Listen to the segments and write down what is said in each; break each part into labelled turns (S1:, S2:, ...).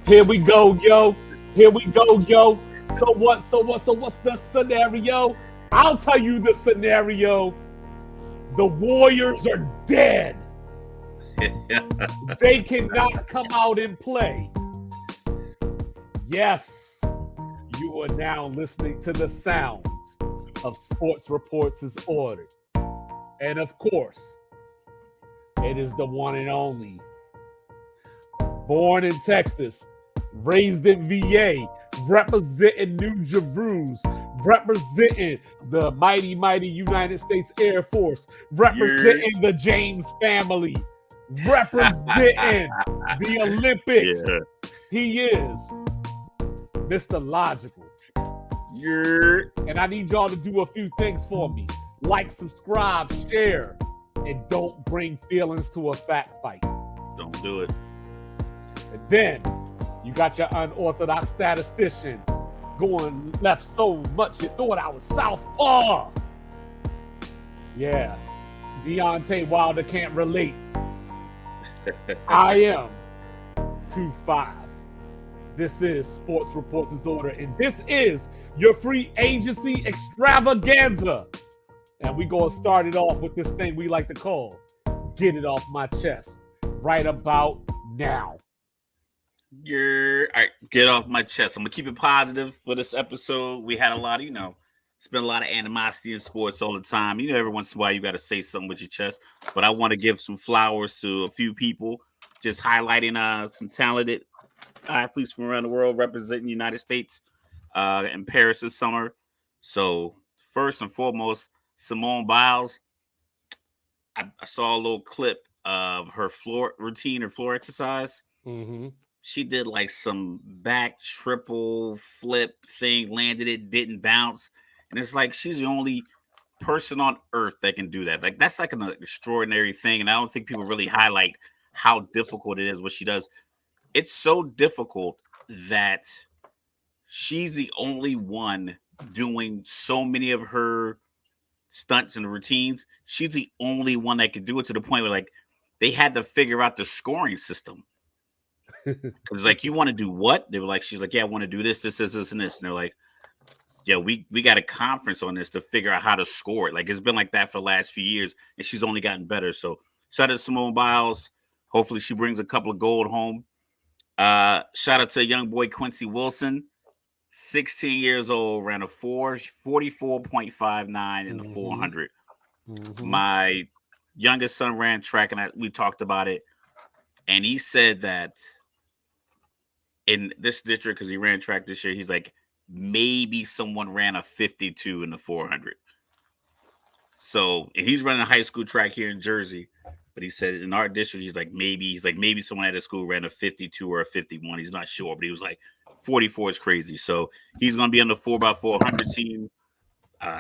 S1: Here we go, yo. Here we go, yo. So what? What's the scenario? I'll tell you the scenario. The Warriors are dead. They cannot come out and play. Yes, you are now listening to the sounds of Sports Reports is Ordered. And of course, it is the one and only. Born in Texas, raised in VA, representing New Jerusalem, representing the mighty United States Air Force, representing the James family, representing the Olympics.
S2: Yeah.
S1: He is Mr. Logical. And I need y'all to do a few things for me. Like, subscribe, share, and don't bring feelings to a fact fight.
S2: Don't do it.
S1: And then you got your unorthodox statistician going left so much you thought I was southpaw. Yeah, Deontay Wilder can't relate. I am 2-5. This is Sports Reports is Order, and this is your free agency extravaganza. And we gonna start it off with this thing we like to call Get It Off My Chest right about now.
S2: All right, get off my chest. I'm gonna keep it positive for this episode. We had a lot of, it's been a lot of animosity in sports all the time. Every once in a while you got to say something with your chest. But I want to give some flowers to a few people, just highlighting some talented athletes from around the world representing the United States in Paris this summer. So first and foremost, Simone Biles. I saw a little clip of her floor routine or floor exercise.
S1: Mm-hmm.
S2: She did like some back triple flip thing, landed it, didn't bounce. And it's like she's the only person on earth that can do that. Like that's like an extraordinary thing. And I don't think people really highlight how difficult it is what she does. It's so difficult that she's the only one doing so many of her stunts and routines. She's the only one that can do it, to the point where like they had to figure out the scoring system. Because like, you want to do what? They were like, she's like, yeah, I want to do this, and this. And they're like, yeah, we got a conference on this to figure out how to score it. Like, it's been like that for the last few years, and she's only gotten better. So shout out to Simone Biles. Hopefully she brings a couple of gold home. Shout out to young boy Quincy Wilson, 16 years old, ran a 44.59 in the 400. Mm-hmm. My youngest son ran track, and we talked about it. And he said that in this district, because he ran track this year, he's like, maybe someone ran a 52 in the 400. So, and he's running a high school track here in Jersey. But he said in our district, maybe someone at a school ran a 52 or a 51. He's not sure, but he was like, 44 is crazy. So he's going to be on the 4x400 team.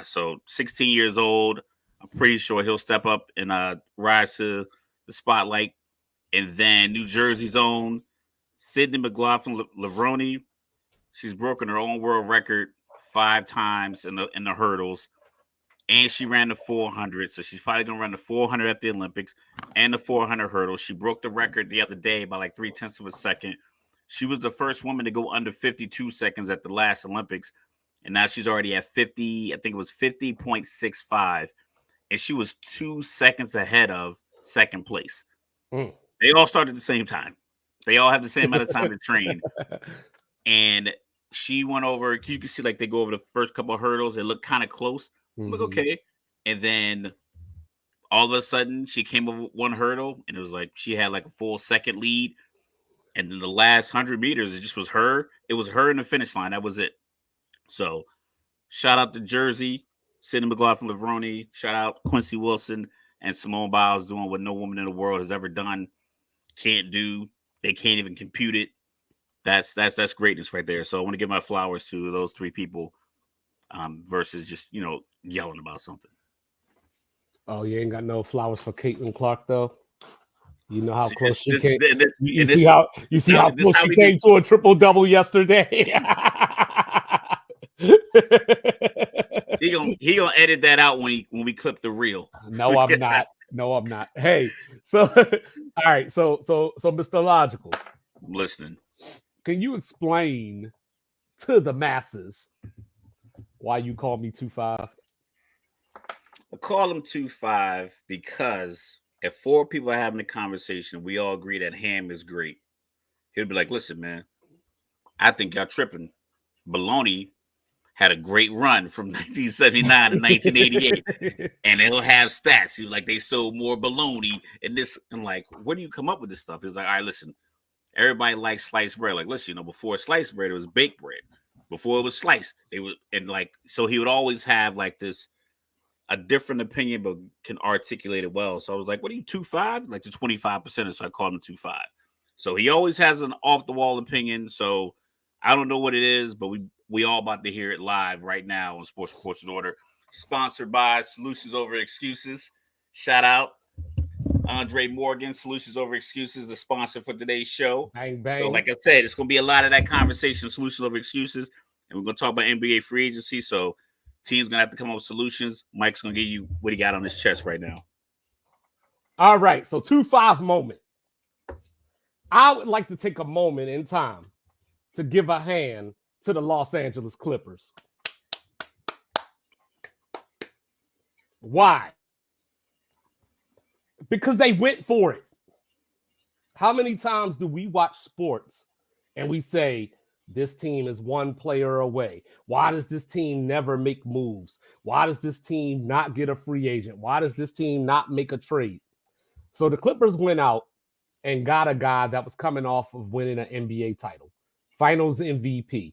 S2: So 16 years old. I'm pretty sure he'll step up and rise to the spotlight. And then New Jersey's own Sydney McLaughlin-Lavroni. She's broken her own world record 5 times in the hurdles. And she ran the 400. So she's probably going to run the 400 at the Olympics and the 400 hurdles. She broke the record the other day by like 0.3 of a second. She was the first woman to go under 52 seconds at the last Olympics. And now she's already at 50. I think it was 50.65. And she was 2 seconds ahead of second place. They all started at the same time. They all have the same amount of time to train. And she went over, you can see like they go over the first couple of hurdles. It looked kind of close. Look, okay. And then all of a sudden she came over one hurdle, and it was like she had like a full second lead. And then the last 100 meters, it just was her. It was her in the finish line. That was it. So shout out to Jersey, Sydney McLaughlin-Lavroni. Shout out Quincy Wilson and Simone Biles, doing what no woman in the world has ever done. Can't do. They can't even compute it. That's greatness right there. So I want to give my flowers to those 3 people versus just, yelling about something.
S1: Oh, you ain't got no flowers for Caitlin Clark, though? You know how close she came. You see how close she came to a triple-double yesterday?
S2: He gonna edit that out when we clip the reel.
S1: No, I'm not. Hey, so all right, so Mr. Logical.
S2: I'm listening.
S1: can you explain to the masses why you call me 2-5?
S2: I call him 2-5 because if four people are having a conversation, we all agree that Ham is great. He'll be like, listen, man, I think y'all tripping. Baloney had a great run from 1979 to 1988. And they'll have stats. He was like, they sold more baloney and this. I'm like, where do you come up with this stuff? He was like, all right, listen, everybody likes sliced bread. Like, listen, before sliced bread, it was baked bread. Before it was sliced, they would, and like, so he would always have like this, a different opinion, but can articulate it well. So I was like, what are you, 2-5? Like the 25%. So I called him 2-5. So he always has an off the wall opinion. So I don't know what it is, but we all about to hear it live right now on Sports Reports in Order. Sponsored by Solutions Over Excuses. Shout out Andre Morgan, Solutions Over Excuses, the sponsor for today's show.
S1: Bang, bang.
S2: So like I said, it's going to be a lot of that conversation, Solutions Over Excuses. And we're going to talk about NBA free agency. So team's going to have to come up with solutions. Mike's going to give you what he got on his chest right now.
S1: All right. So 2-5 moment. I would like to take a moment in time to give a hand to the Los Angeles Clippers. Why? Because they went for it. How many times do we watch sports and we say, this team is one player away? Why does this team never make moves? Why does this team not get a free agent? Why does this team not make a trade? So the Clippers went out and got a guy that was coming off of winning an NBA title, Finals MVP.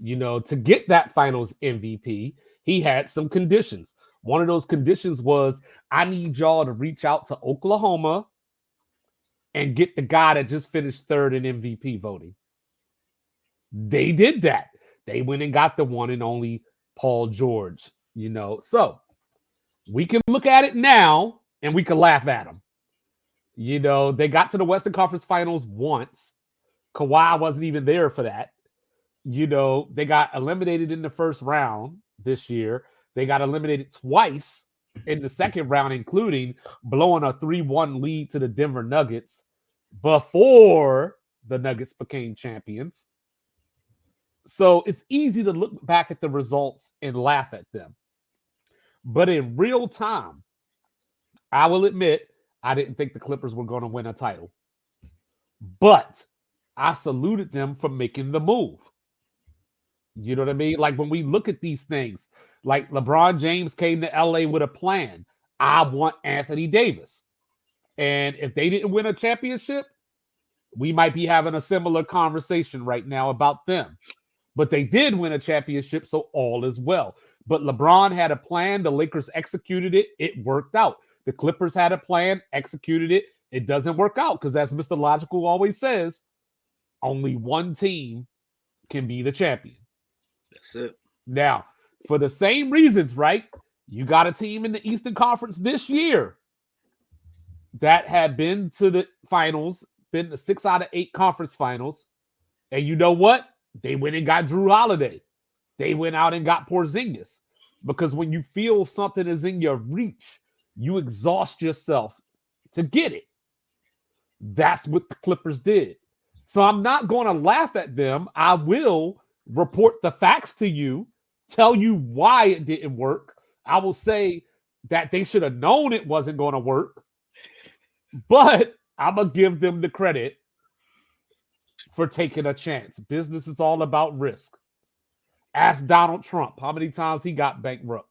S1: To get that Finals MVP, he had some conditions. One of those conditions was, I need y'all to reach out to Oklahoma and get the guy that just finished third in MVP voting. They did that. They went and got the one and only Paul George, So we can look at it now and we can laugh at them. They got to the Western Conference Finals once. Kawhi wasn't even there for that. They got eliminated in the first round this year. They got eliminated twice in the second round, including blowing a 3-1 lead to the Denver Nuggets before the Nuggets became champions. So it's easy to look back at the results and laugh at them. But in real time, I will admit, I didn't think the Clippers were going to win a title. But I saluted them for making the move. You know what I mean? Like when we look at these things, like LeBron James came to LA with a plan. I want Anthony Davis. And if they didn't win a championship, we might be having a similar conversation right now about them. But they did win a championship, so all is well. But LeBron had a plan. The Lakers executed it. It worked out. The Clippers had a plan, executed it. It doesn't work out because, as Mr. Logical always says, only one team can be the champion.
S2: That's it. Now,
S1: for the same reasons, right? You got a team in the Eastern Conference this year that had been to the finals, been to 6 out of 8 conference finals. And you know what? They went and got Drew Holiday. They went out and got Porzingis. Because when you feel something is in your reach, you exhaust yourself to get it. That's what the Clippers did. So I'm not going to laugh at them. I will report the facts to you, tell you why it didn't work. I will say that they should have known it wasn't going to work. But I'm going to give them the credit for taking a chance. Business is all about risk. Ask Donald Trump how many times he got bankrupt.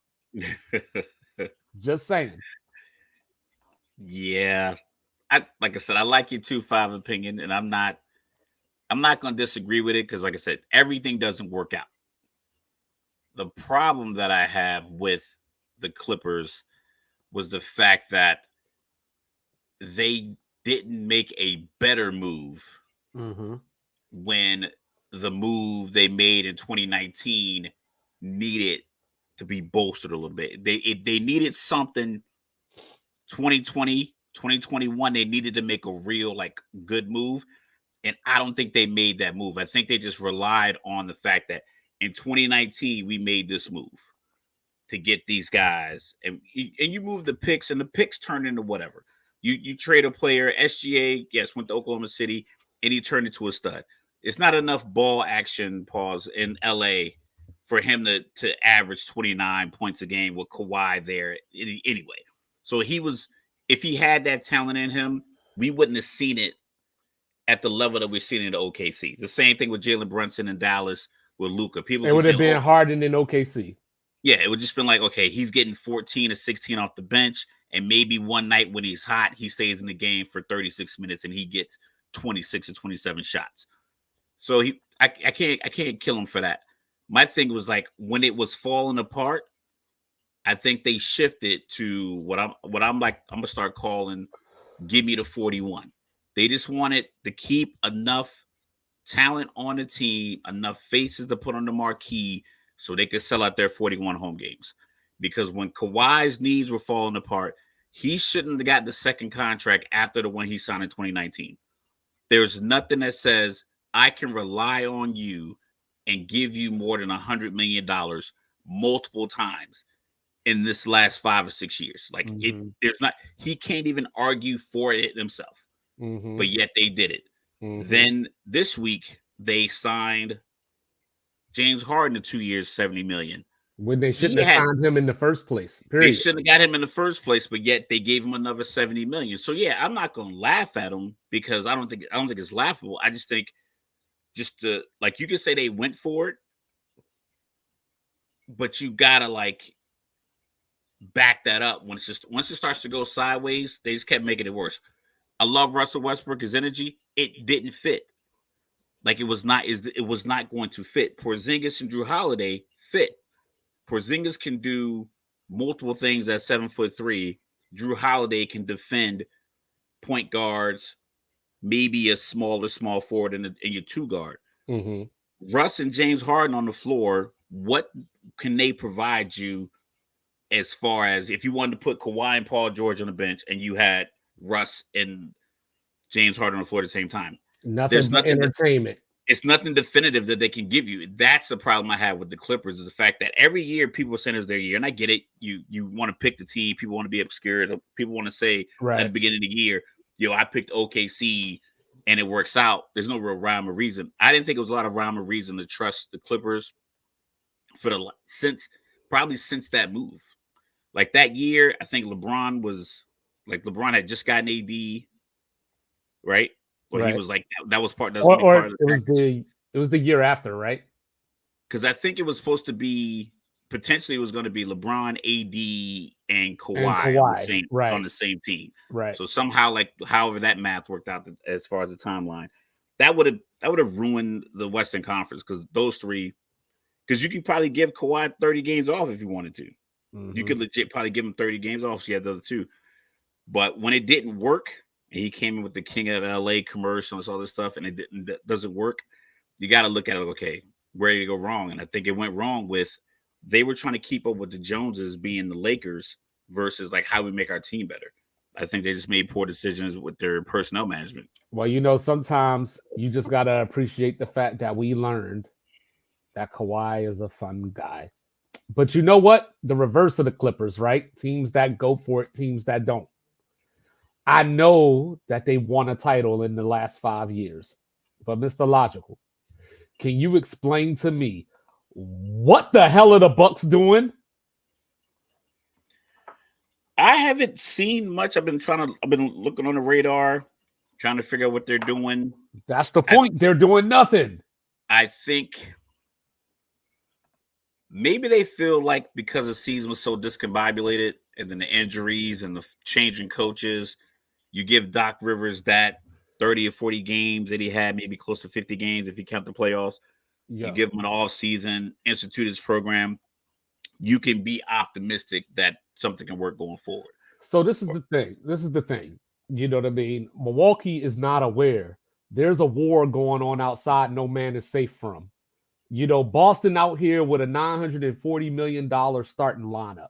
S1: Just saying.
S2: Yeah. Like I said, I like your 2-5 opinion, and I'm not going to disagree with it because, like I said, everything doesn't work out. The problem that I have with the Clippers was the fact that they didn't make a better move when the move they made in 2019 needed to be bolstered a little bit. They needed something. 2020, 2021, they needed to make a real good move. And I don't think they made that move. I think they just relied on the fact that in 2019, we made this move to get these guys. And you move the picks, and the picks turned into whatever. You trade a player, SGA, yes, went to Oklahoma City, and he turned into a stud. It's not enough ball action pause in LA for him to average 29 points a game with Kawhi there anyway. So if he had that talent in him, we wouldn't have seen it at the level that we're seeing in the OKC. The same thing with Jalen Brunson in Dallas with Luka. People
S1: it would have been Harden in OKC.
S2: Yeah, it would just been like, okay, he's getting 14 to 16 off the bench, and maybe one night when he's hot, he stays in the game for 36 minutes and he gets 26 or 27 shots. So I can't kill him for that. My thing was like when it was falling apart, I think they shifted to what I'm gonna start calling give me the 41. They just wanted to keep enough talent on the team, enough faces to put on the marquee so they could sell out their 41 home games. Because when Kawhi's knees were falling apart, he shouldn't have got the second contract after the one he signed in 2019. There's nothing that says I can rely on you and give you more than $100 million multiple times in this last 5 or 6 years. Like he can't even argue for it himself. But yet they did it. Then this week they signed James Harden to 2 years, $70 million.
S1: When they shouldn't have signed him in the first place. Period.
S2: They shouldn't have got him in the first place, but yet they gave him another $70 million. So yeah, I'm not gonna laugh at him because I don't think it's laughable. I just think like you could say they went for it, but you gotta like back that up when once it starts to go sideways, they just kept making it worse. I love Russell Westbrook, his energy. It didn't fit. Like it was not going to fit. Porzingis and Drew Holiday fit. Porzingis can do multiple things at 7'3". Drew Holiday can defend point guards, maybe a small forward in your two guard. Russ and James Harden on the floor, what can they provide you as far as if you wanted to put Kawhi and Paul George on the bench and you had Russ and James Harden on the floor at the same time?
S1: There's nothing entertainment.
S2: It's nothing definitive that they can give you. That's the problem I have with the Clippers is the fact that every year people are saying it's their year. And I get it. You want to pick the team. People want to be obscure. People want to say at the beginning of the year, I picked OKC and it works out. There's no real rhyme or reason. I didn't think it was a lot of rhyme or reason to trust the Clippers since that move. Like that year, I think LeBron had just gotten AD, right? Or he was like that was part. It
S1: was the year after, right?
S2: Because I think it was supposed to be potentially it was going to be LeBron, AD, and Kawhi on the same team.
S1: Right.
S2: So somehow, like however that math worked out as far as the timeline, that would have ruined the Western Conference because those three. Because you can probably give Kawhi 30 games off if you wanted to. You could legit probably give him 30 games off. So you had the other two. But when it didn't work, and he came in with the King of LA commercial and all this stuff, and it doesn't work, you got to look at it like, okay, where did it go wrong? And I think it went wrong with they were trying to keep up with the Joneses being the Lakers versus like how we make our team better. I think they just made poor decisions with their personnel management.
S1: Well, sometimes you just got to appreciate the fact that we learned that Kawhi is a fun guy. But you know what? The reverse of the Clippers, right? Teams that go for it, teams that don't. I know that they won a title in the last 5 years. But Mr. Logical, can you explain to me what the hell are the Bucks doing?
S2: I haven't seen much. I've been looking on the radar, trying to figure out what they're doing.
S1: That's the point. They're doing nothing.
S2: I think maybe they feel like because the season was so discombobulated and then the injuries and the changing coaches, you give Doc Rivers that 30 or 40 games that he had, maybe close to 50 games if you count the playoffs. You give him an off season, institute his program. You can be optimistic that something can work going forward.
S1: So this is the thing. You know what I mean? Milwaukee is not aware. There's a war going on outside no man is safe from. Boston out here with a $940 million starting lineup.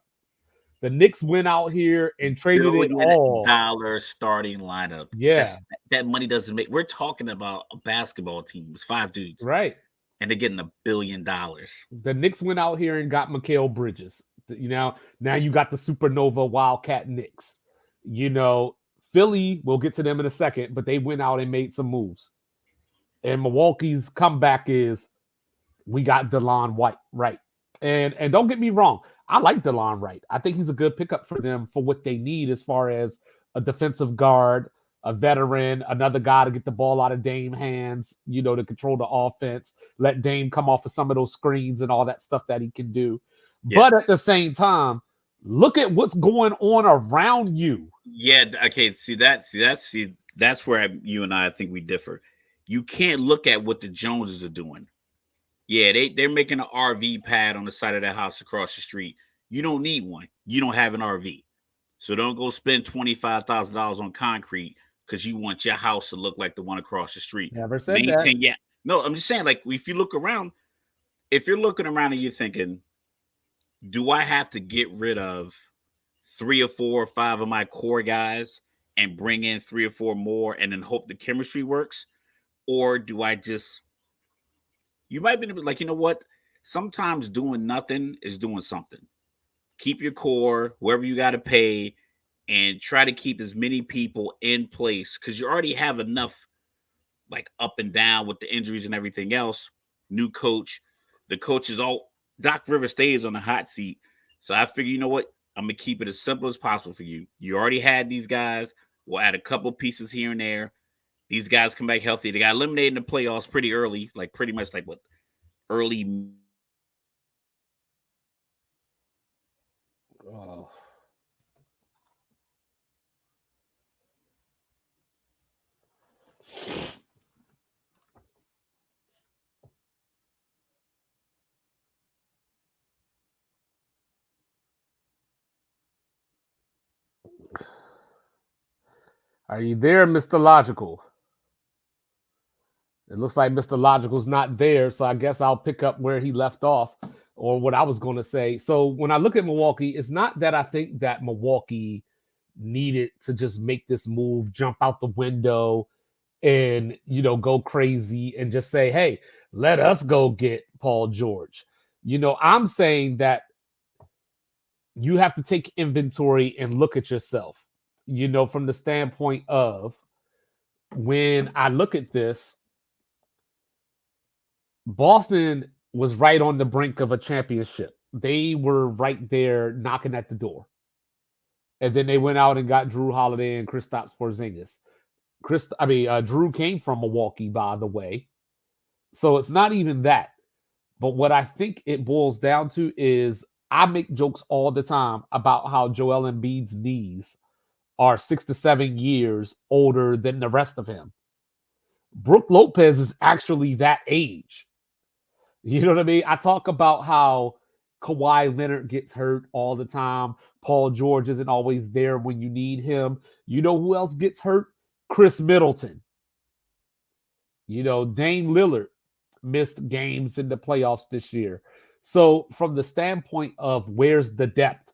S1: The Knicks went out here and traded it all.
S2: $1 starting lineup.
S1: Yeah.
S2: That money doesn't make. We're talking about a basketball team. It's 5 dudes.
S1: Right.
S2: And they're getting $1 billion.
S1: The Knicks went out here and got Mikal Bridges. Now you got the Supernova Wildcat Knicks. Philly, we'll get to them in a second, but they went out and made some moves. And Milwaukee's comeback is we got DeLon White, right? And don't get me wrong, I like DeLon Wright. I think he's a good pickup for them for what they need as far as a defensive guard, a veteran, another guy to get the ball out of Dame hands, to control the offense, let Dame come off of some of those screens and all that stuff that he can do. Yeah. But at the same time, look at what's going on around you.
S2: Yeah, okay, that's where you and I think we differ. You can't look at what the Joneses are doing. Yeah, they're making an RV pad on the side of their house across the street. You don't need one. You don't have an RV. So don't go spend $25,000 on concrete because you want your house to look like the one across the street.
S1: Never said that.
S2: Yeah. No, I'm just saying, like, if you look around, if you're looking around and you're thinking, do I have to get rid of 3 or 4 or 5 of my core guys and bring in 3 or 4 more and then hope the chemistry works? Or do I just, you might be like, you know what? Sometimes doing nothing is doing something. Keep your core, whoever you got to pay, and try to keep as many people in place because you already have enough, like, up and down with the injuries and everything else. New coach. The coach is all, Doc Rivers stays on the hot seat. So I figure, you know what? I'm going to keep it as simple as possible for you. You already had these guys. We'll add a couple pieces here and there. These guys come back healthy. They got eliminated in the playoffs pretty early, like pretty much like what? Early.
S1: Oh. Are you there, Mr. Logical? It looks like Mr. Logical's not there, so I guess I'll pick up where he left off, or what I was going to say. So when I look at Milwaukee, it's not that I think that Milwaukee needed to just make this move, jump out the window, and go crazy and just say, hey, let us go get Paul George. I'm saying that you have to take inventory and look at yourself, from the standpoint of, when I look at this, Boston was right on the brink of a championship. They were right there knocking at the door. And then they went out and got Drew Holiday and Kristaps Porzingis. Drew came from Milwaukee, by the way. So it's not even that. But what I think it boils down to is, I make jokes all the time about how Joel Embiid's knees are 6 to 7 years older than the rest of him. Brook Lopez is actually that age. You know what I mean? I talk about how Kawhi Leonard gets hurt all the time. Paul George isn't always there when you need him. You know who else gets hurt? Chris Middleton. Dame Lillard missed games in the playoffs this year. So from the standpoint of where's the depth,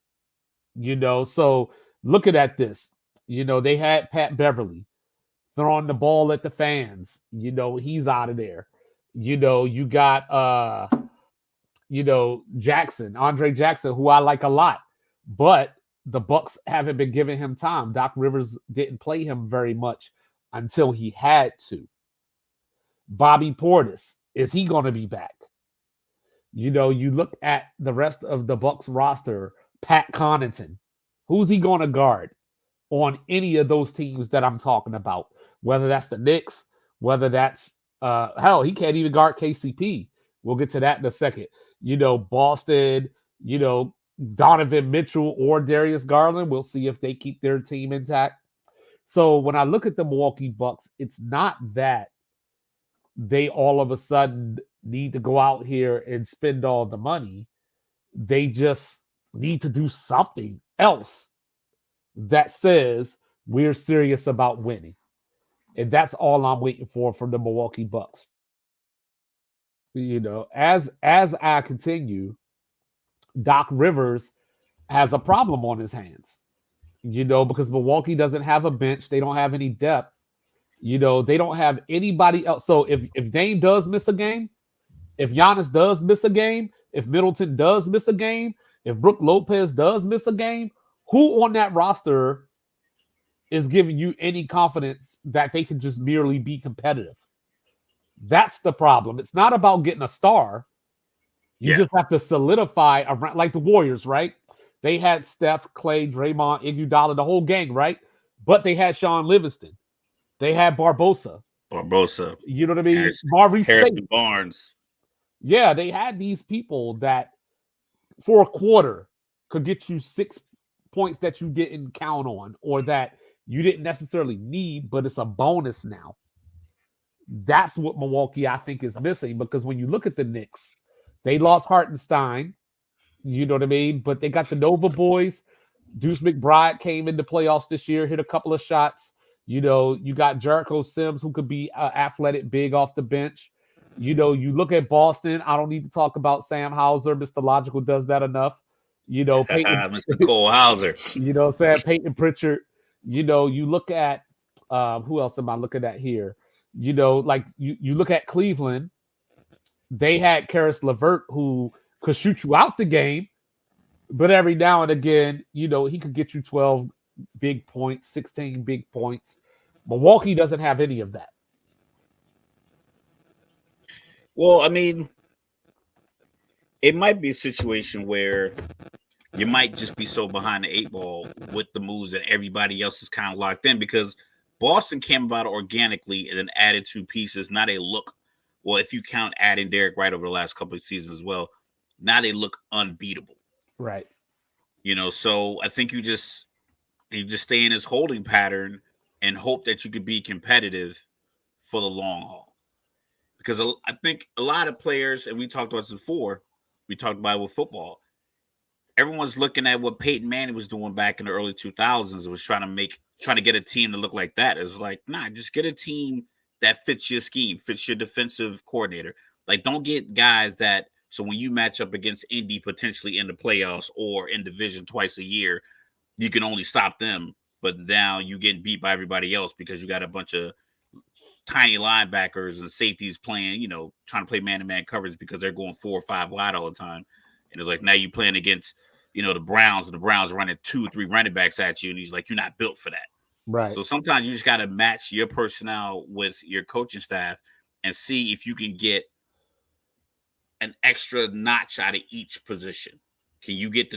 S1: so looking at this, they had Pat Beverly throwing the ball at the fans. He's out of there. You got, Jackson, Andre Jackson, who I like a lot, but the Bucks haven't been giving him time. Doc Rivers didn't play him very much until he had to. Bobby Portis, is he going to be back? You look at the rest of the Bucks roster, Pat Connaughton, who's he going to guard on any of those teams that I'm talking about? Whether that's the Knicks, whether that's, hell, he can't even guard KCP. We'll get to that in a second. Boston, Donovan Mitchell or Darius Garland. We'll see if they keep their team intact. So when I look at the Milwaukee Bucks, it's not that they all of a sudden need to go out here and spend all the money. They just need to do something else that says we're serious about winning. And that's all I'm waiting for from the Milwaukee Bucks. As I continue, Doc Rivers has a problem on his hands, because Milwaukee doesn't have a bench. They don't have any depth. They don't have anybody else. So if Dame does miss a game, if Giannis does miss a game, if Middleton does miss a game, if Brook Lopez does miss a game, who on that roster is giving you any confidence that they can just merely be competitive? That's the problem. It's not about getting a star. You just have to solidify around, like the Warriors, right? They had Steph, Clay, Draymond, Iguodala, the whole gang, right? But they had Sean Livingston. They had Barbosa. You know what I mean? Maurice
S2: Harrison
S1: Speight.
S2: Barnes.
S1: Yeah, they had these people that for a quarter could get you 6 points that you didn't count on or that you didn't necessarily need, but it's a bonus now. That's what Milwaukee, I think, is missing because when you look at the Knicks, they lost Hartenstein, you know what I mean? But they got the Nova boys. Deuce McBride came into playoffs this year, hit a couple of shots. You know, you got Jericho Sims, who could be athletic, big off the bench. You know, you look at Boston. I don't need to talk about Sam Hauser. Mr. Logical does that enough. You know, Peyton,
S2: Mr. Cole Hauser.
S1: You know what I'm saying? Peyton Pritchard. You know, you look at who else am I looking at here? You know, like you look at Cleveland. They had Karis LeVert, who could shoot you out the game, but every now and again, you know, he could get you 12 big points, 16 big points. Milwaukee doesn't have any of that.
S2: Well, I mean, it might be a situation where you might just be so behind the 8 ball with the moves that everybody else is kind of locked in because Boston came about organically and then added 2 pieces. Now they look, well, if you count adding Derek White over the last couple of seasons as well, now they look unbeatable.
S1: Right.
S2: You know, so I think you just stay in this holding pattern and hope that you could be competitive for the long haul. Because I think a lot of players, and we talked about this before, we talked about it with football. Everyone's looking at what Peyton Manning was doing back in the early 2000s. It was trying to get a team to look like that. It was like, nah, just get a team that fits your scheme, fits your defensive coordinator. Like, don't get guys that, so when you match up against Indy potentially in the playoffs or in division twice a year, you can only stop them. But now you getting beat by everybody else because you got a bunch of tiny linebackers and safeties playing, you know, trying to play man-to-man coverage because they're going 4 or 5 wide all the time. And it's like, now you playing against, you know, the Browns, and the Browns running 2 or 3 running backs at you. And he's like, you're not built for that.
S1: Right.
S2: So sometimes you just got to match your personnel with your coaching staff and see if you can get an extra notch out of each position. Can you get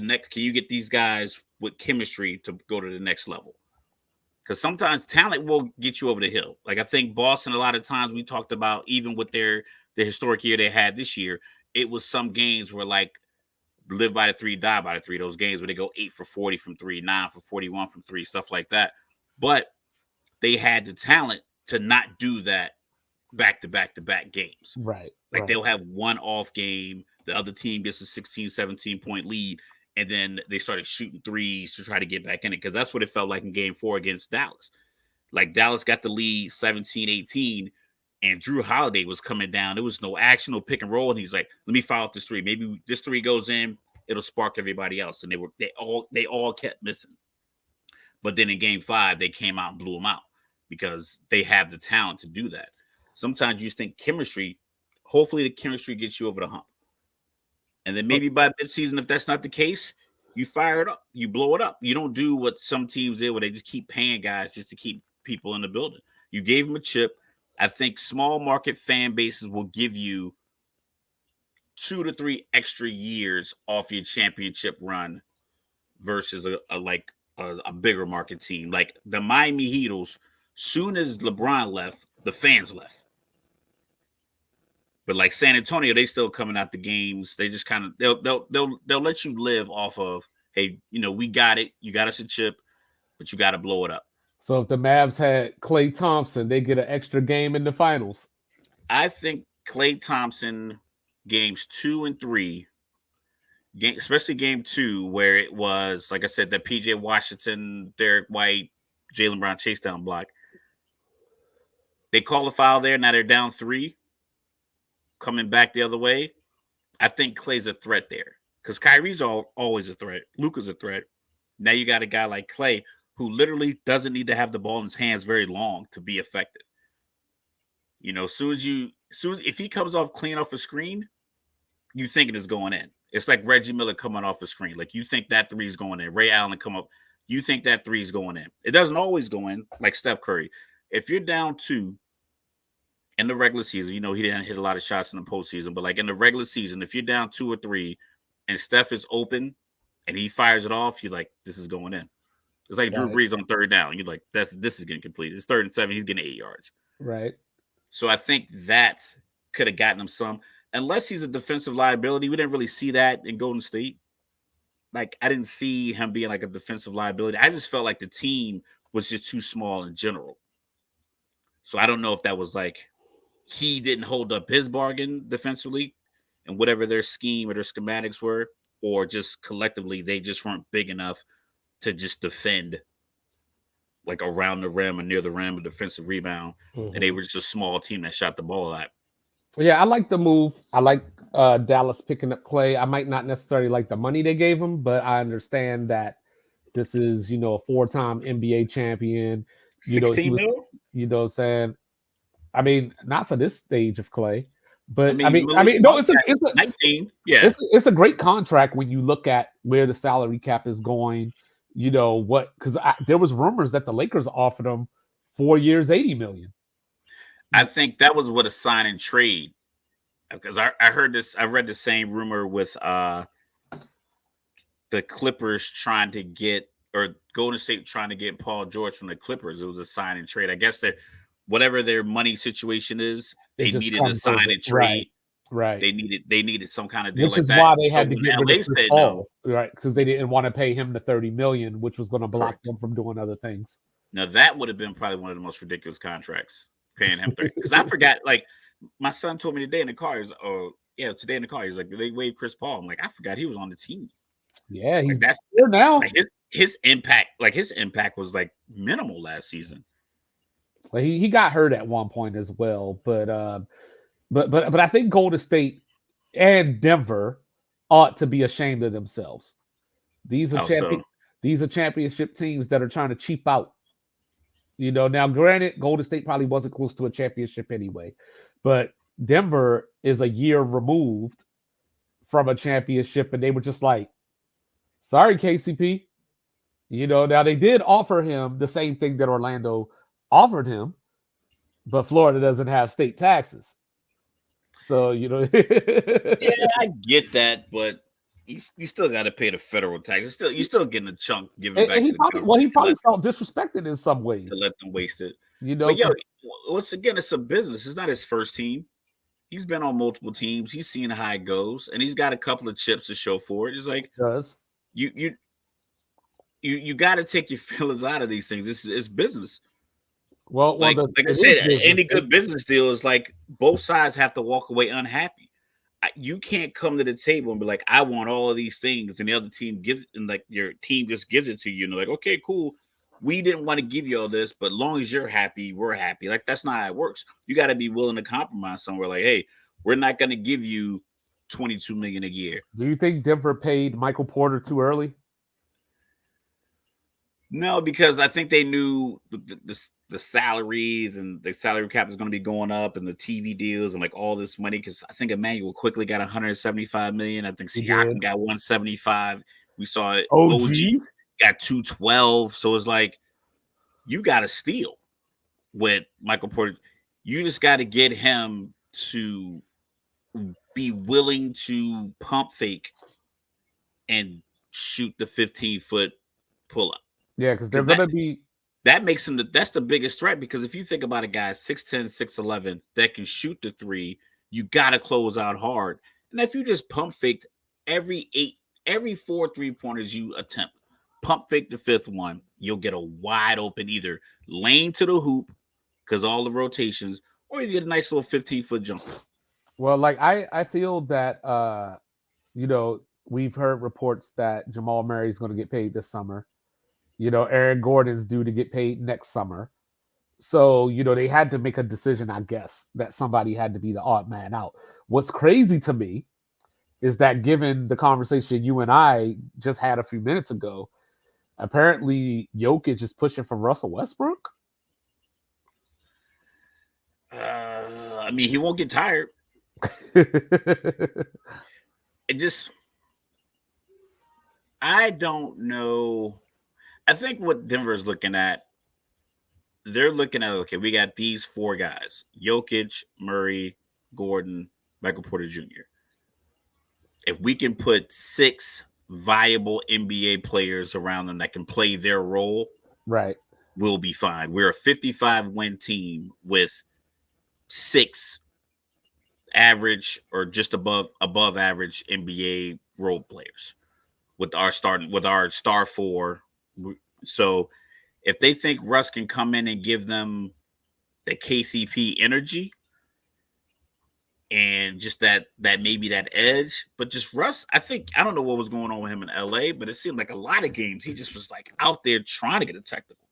S2: these guys with chemistry to go to the next level? Because sometimes talent will get you over the hill. Like I think Boston, a lot of times we talked about, even with the historic year they had this year, it was some games where like live by the 3, die by the 3. Those games where they go 8 for 40 from 3, 9 for 41 from 3, stuff like that. But they had the talent to not do that back to back games.
S1: Right.
S2: Like
S1: right.
S2: They'll have one off game, the other team gets a 16, 17 point lead, and then they started shooting threes to try to get back in it. Because that's what it felt like in game 4 against Dallas. Like Dallas got the lead 17-18, and Drew Holiday was coming down. There was no action, no pick and roll. And he's like, let me foul off this 3. Maybe this 3 goes in, it'll spark everybody else. And they all kept missing. But then in game 5, they came out and blew them out because they have the talent to do that. Sometimes you just think chemistry, hopefully the chemistry gets you over the hump. And then maybe by midseason, if that's not the case, you fire it up, you blow it up. You don't do what some teams did where they just keep paying guys just to keep people in the building. You gave them a chip. I think small market fan bases will give you 2 to 3 extra years off your championship run versus a bigger market team. Like the Miami Heatles, soon as LeBron left, the fans left. But like San Antonio, they still coming out the games. They just kind of they'll let you live off of, hey, you know, we got it. You got us a chip, but you got to blow it up.
S1: So if the Mavs had Klay Thompson, they get an extra game in the finals.
S2: I think Klay Thompson games 2 and 3, especially game 2, where it was, like I said, that PJ Washington, Derek White, Jaylen Brown chase down block. They call a foul there. Now they're down 3. Coming back the other way, I think Klay's a threat there because Kyrie's always a threat. Luka's a threat. Now you got a guy like Klay who literally doesn't need to have the ball in his hands very long to be effective. You know, if he comes off clean off a screen, you thinking it's going in. It's like Reggie Miller coming off a screen. Like you think that 3 is going in. Ray Allen come up, you think that 3 is going in. It doesn't always go in like Steph Curry. If you're down 2 in the regular season, he didn't hit a lot of shots in the postseason, but like in the regular season, if you're down 2 or 3 and Steph is open and he fires it off, you're like, this is going in. It's like Drew Brees on third down. You're like, this is getting completed. It's 3rd and 7. He's getting 8 yards.
S1: Right.
S2: So I think that could have gotten him some. Unless he's a defensive liability, we didn't really see that in Golden State. Like, I didn't see him being like a defensive liability. I just felt like the team was just too small in general. So I don't know if that was like he didn't hold up his bargain defensively and whatever their scheme or their schematics were, or just collectively they just weren't big enough to just defend like around the rim or near the rim, a defensive rebound. And they were just a small team that shot the ball at.
S1: Yeah, I like the move. I like Dallas picking up Clay. I might not necessarily like the money they gave him, but I understand that this is, a 4-time NBA champion.
S2: 16 mil?
S1: Saying, I mean, not for this stage of Clay, but no, it's a
S2: 19. Yeah,
S1: it's a great contract when you look at where the salary cap is going. Because there was rumors that the Lakers offered him 4 years, $80 million.
S2: I think that was what a sign and trade. Because I heard this, I read the same rumor with the Clippers trying to get, or Golden State trying to get Paul George from the Clippers. It was a sign and trade. I guess that whatever their money situation is, they needed a sign and trade.
S1: Right.
S2: They needed some kind of deal,
S1: which is
S2: like
S1: why
S2: that.
S1: they had to get rid of Chris Paul,
S2: no.
S1: Right? Because they didn't want to pay him the $30 million, which was going to block them from doing other things.
S2: Now that would have been probably one of the most ridiculous contracts, paying him 30. Because I forgot, like my son told me today in the car, today in the car, he's like, they waived Chris Paul. I'm like, I forgot he was on the team.
S1: Yeah, he's
S2: that's
S1: there now.
S2: Like his impact was like minimal last season.
S1: Well, he got hurt at one point as well, but I think Golden State and Denver ought to be ashamed of themselves. These are championship teams that are trying to cheap out. Now granted, Golden State probably wasn't close to a championship anyway, but Denver is a year removed from a championship, and they were just like, sorry, KCP. Now they did offer him the same thing that Orlando offered him, but Florida doesn't have state taxes. So,
S2: yeah, I get that, but you still got to pay the federal tax. You're still getting a chunk given back to the government.
S1: Well, he probably felt disrespected in some ways
S2: to let them waste it. But once again, it's a business. It's not his first team. He's been on multiple teams. He's seen how it goes, and he's got a couple of chips to show for it. It's like you got to take your feelings out of these things. It's business.
S1: Well,
S2: like I said, any good business deal is like both sides have to walk away unhappy. You can't come to the table and be like, I want all of these things, and the other team gives, and like your team just gives it to you, and they're like, okay, cool. We didn't want to give you all this, but as long as you're happy, we're happy. Like, that's not how it works. You got to be willing to compromise somewhere. Like, hey, we're not going to give you $22 million a year.
S1: Do you think Denver paid Michael Porter too early?
S2: No, because I think they knew the salaries and the salary cap is going to be going up, and the TV deals and like all this money. Because I think Emmanuel quickly got $175 million. I think Siakam got $175. We saw it. OG got $212. So it's like you got to steal with Michael Porter. You just got to get him to be willing to pump fake and shoot the 15-foot pull-up.
S1: Yeah, because they're going to be.
S2: That makes him that's the biggest threat, because if you think about a guy 6'10", 6'11" that can shoot the three, you got to close out hard. And if you just pump faked every 4 3-pointers you attempt, pump fake the fifth one, you'll get a wide open either lane to the hoop because all the rotations, or you get a nice little 15-foot jumper.
S1: Well, like I feel that we've heard reports that Jamal Murray is going to get paid this summer. Aaron Gordon's due to get paid next summer. So, they had to make a decision, I guess, that somebody had to be the odd man out. What's crazy to me is that given the conversation you and I just had a few minutes ago, apparently Jokic is pushing for Russell Westbrook.
S2: I mean, he won't get tired. I don't know. I think what Denver is looking at they're looking at, okay, we got these 4 guys: Jokic, Murray, Gordon, Michael Porter Jr. If we can put 6 viable NBA players around them that can play their role,
S1: right,
S2: we'll be fine. We're a 55-win team with 6 average or just above average NBA role players with our star 4. So if they think Russ can come in and give them the KCP energy and just that maybe that edge, but just Russ, I don't know what was going on with him in LA, but it seemed like a lot of games he just was like out there trying to get a technical.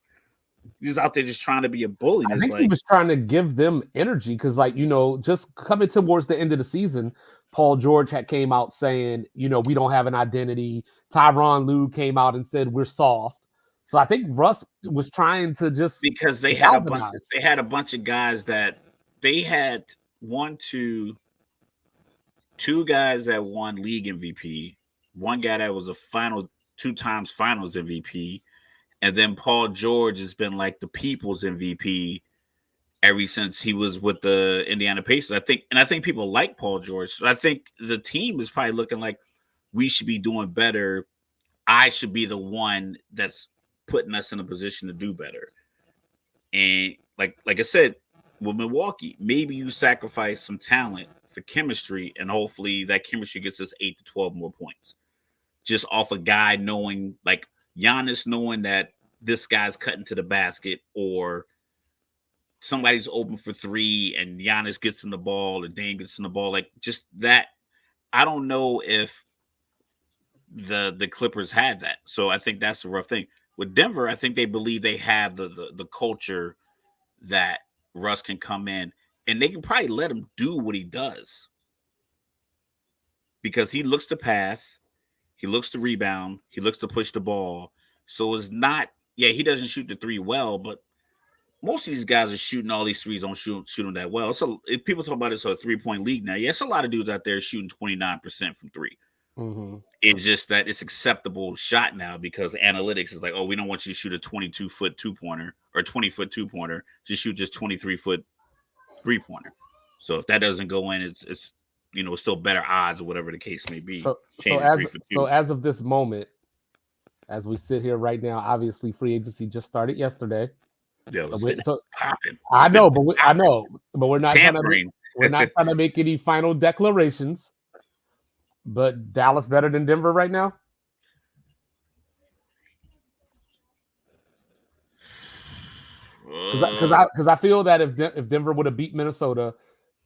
S2: He's out there just trying to be a bully.
S1: I think he was trying to give them energy because, like, just coming towards the end of the season, Paul George came out saying, we don't have an identity. Tyronn Lue came out and said we're soft. So I think Russ was trying to just
S2: because they had a bunch of guys that they had two guys that won league MVP, one guy that was a 2-time finals MVP. And then Paul George has been like the people's MVP ever since he was with the Indiana Pacers. I think people like Paul George. So I think the team is probably looking like we should be doing better. I should be the one that's putting us in a position to do better. And like I said, with Milwaukee, maybe you sacrifice some talent for chemistry, and hopefully that chemistry gets us 8 to 12 more points. Just off a guy knowing, like Giannis knowing that this guy's cutting to the basket, or somebody's open for 3 and Giannis gets in the ball, or Dame gets in the ball. Like, just that. I don't know if the Clippers had that. So I think that's the rough thing. With Denver, I think they believe they have the culture that Russ can come in, and they can probably let him do what he does, because he looks to pass, he looks to rebound, he looks to push the ball. So it's not, he doesn't shoot the 3 well, but most of these guys are shooting all these threes, don't shoot them that well. So if people talk about it's a 3-point league now, it's a lot of dudes out there shooting 29% from 3.
S1: Mm-hmm.
S2: It's just that it's acceptable shot now because analytics is like, oh, we don't want you to shoot a 22-foot 2-pointer or 20-foot 2-pointer. Just shoot just 23-foot 3-pointer. So if that doesn't go in, it's still better odds or whatever the case may be.
S1: So as of this moment, as we sit here right now, obviously free agency just started yesterday.
S2: Yeah, popping.
S1: I know, but we're not trying to make any final declarations. But Dallas better than Denver right now? Because I feel that if Denver would have beat Minnesota,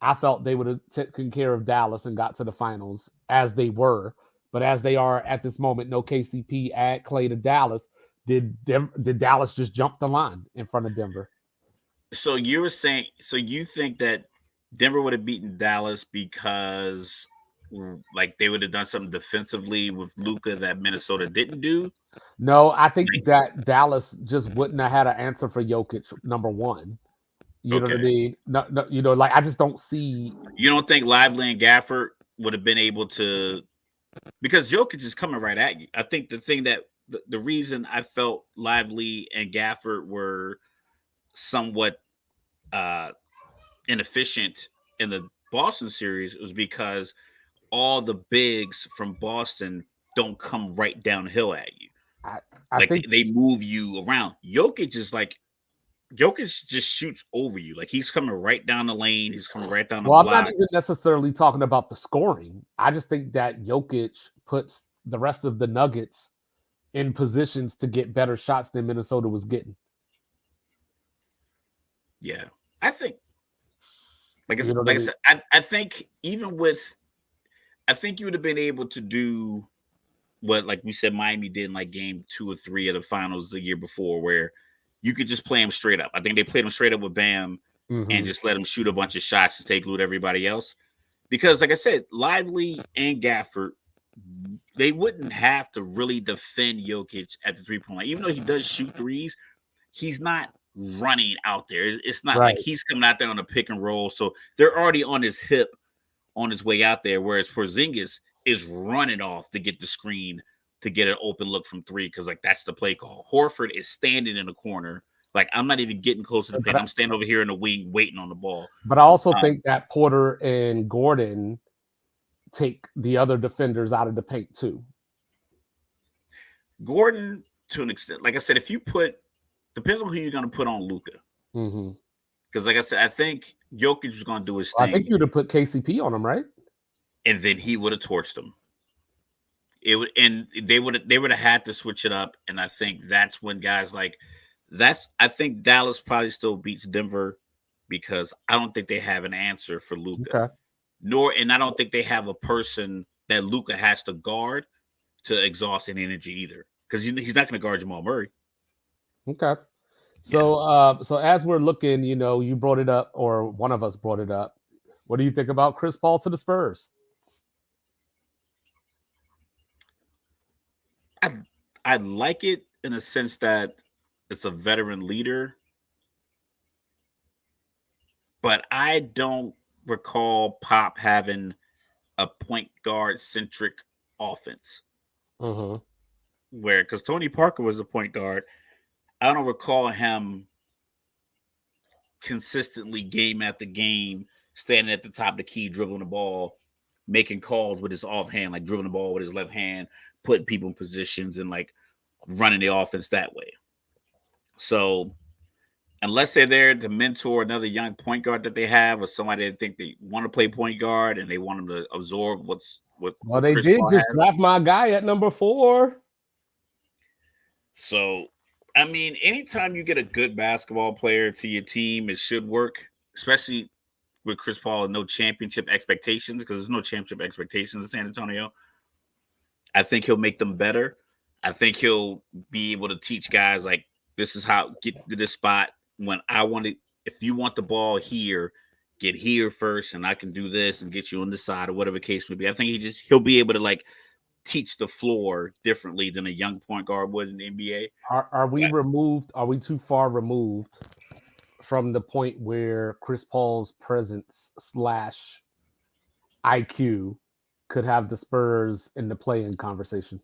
S1: I felt they would have taken care of Dallas and got to the finals as they were. But as they are at this moment, no KCP, add Clay to Dallas. Did Dallas just jump the line in front of Denver?
S2: So you were saying, so you think that Denver would have beaten Dallas because like they would have done something defensively with Luka that Minnesota didn't do?
S1: No, I think that Dallas just wouldn't have had an answer for Jokic, number 1. You know what I mean? No, like I just don't see.
S2: You don't think Lively and Gafford would have been able to, because Jokic is coming right at you. I think the thing that the reason I felt Lively and Gafford were somewhat inefficient in the Boston series was because all the bigs from Boston don't come right downhill at you. I think they move you around. Jokic just shoots over you. Like he's coming right down the lane. He's coming right down the block.
S1: I'm not even necessarily talking about the scoring. I just think that Jokic puts the rest of the Nuggets in positions to get better shots than Minnesota was getting.
S2: Yeah. I think, I said, I think even with, I think you would have been able to do what, like we said, Miami did in like game 2 or 3 of the finals the year before, where you could just play him straight up. I think they played him straight up with Bam and just let him shoot a bunch of shots to take loot everybody else. Because, like I said, Lively and Gafford, they wouldn't have to really defend Jokic at the 3-point line. Even though he does shoot threes, he's not running out there. It's not like he's coming out there on a pick and roll. So they're already on his hip on his way out there, whereas Porzingis is running off to get the screen to get an open look from 3, because like that's the play call. Horford is standing in the corner Like, I'm not even getting close to the paint. I'm standing over here in the wing waiting on the ball.
S1: But I also think that Porter and Gordon take the other defenders out of the paint too.
S2: Gordon, to an extent, like I said, if you depends on who you're going to put on Luka. Because, like I said, I think Jokic was going to do his thing.
S1: I think you'd have put KCP on him, right?
S2: And then he would have torched him. They would have had to switch it up. And I think that's when guys I think Dallas probably still beats Denver because I don't think they have an answer for Luka. Okay. And I don't think they have a person that Luka has to guard to exhaust any energy either. Because he's not going to guard Jamal Murray.
S1: Okay. So so as we're looking, you brought it up, or one of us brought it up. What do you think about Chris Paul to the Spurs?
S2: I like it in the sense that it's a veteran leader, but I don't recall Pop having a point guard centric offense. Because Tony Parker was a point guard. I don't recall him consistently game after game standing at the top of the key, dribbling the ball, making calls with his offhand, like dribbling the ball with his left hand, putting people in positions and like running the offense that way. So unless they're there to mentor another young point guard that they have, or somebody that think they want to play point guard and they want them to absorb what
S1: they Chris did Paul just draft my guy at number 4.
S2: So, I mean, anytime you get a good basketball player to your team, it should work, especially with Chris Paul and no championship expectations, because there's no championship expectations in San Antonio. I think he'll make them better. I think he'll be able to teach guys like, this is how get to this spot. When I want it, if you want the ball here, get here first, and I can do this and get you on the side or whatever case may be. I think he'll be able to like teach the floor differently than a young point guard would in the NBA.
S1: Are we removed? Are we too far removed from the point where Chris Paul's presence / IQ could have the Spurs in the play-in conversation?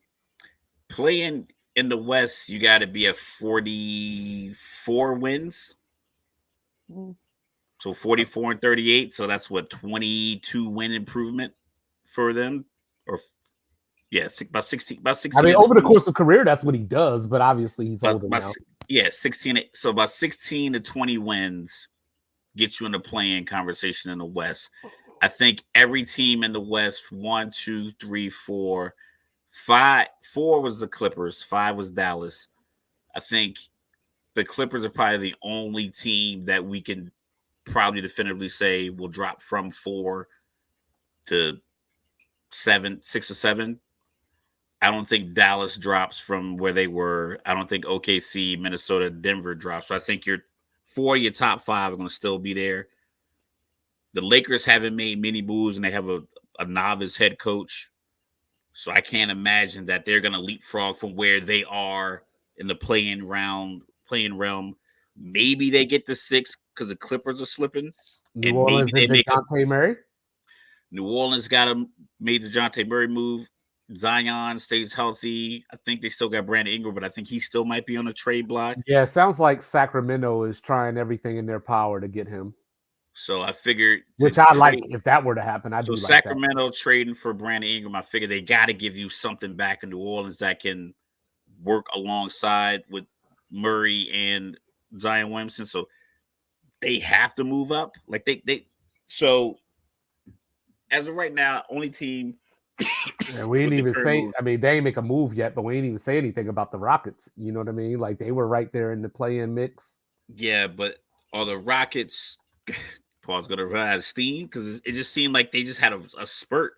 S2: Playing in the West, you got to be at 44 wins. So 44 and 38. So that's what, 22 win improvement for them? Or about 16. I
S1: mean, over the course of career, that's what he does. But obviously, he's older now.
S2: 16. So about 16 to 20 wins get you in the play-in conversation in the West. I think every team in the West, 1, 2, 3, 4, 5. 4 was the Clippers. 5 was Dallas. I think the Clippers are probably the only team that we can probably definitively say will drop from 4 to 7, 6 or 7. I don't think Dallas drops from where they were. I don't think OKC, Minnesota, Denver drops. So I think your top 5 are going to still be there. The Lakers haven't made many moves, and they have a novice head coach. So I can't imagine that they're going to leapfrog from where they are in the play-in realm. Maybe they get to 6 because the Clippers are slipping.
S1: New Orleans and DeJounte Murray.
S2: New Orleans made the DeJounte Murray move. Zion stays healthy. I think they still got Brandon Ingram, but I think he still might be on the trade block.
S1: Yeah, it sounds like Sacramento is trying everything in their power to get him.
S2: So I figured,
S1: which I like if that were to happen. I'd
S2: so Sacramento trading for Brandon Ingram. I figured they got to give you something back in New Orleans that can work alongside with Murray and Zion Williamson. So they have to move up. Like they. So as of right now, only team.
S1: And we ain't even say. I mean, they ain't make a move yet, but we ain't even say anything about the Rockets. You know what I mean? Like they were right there in the play-in mix.
S2: Yeah, but are the Rockets? Paul's gonna run out of steam because it just seemed like they just had a spurt.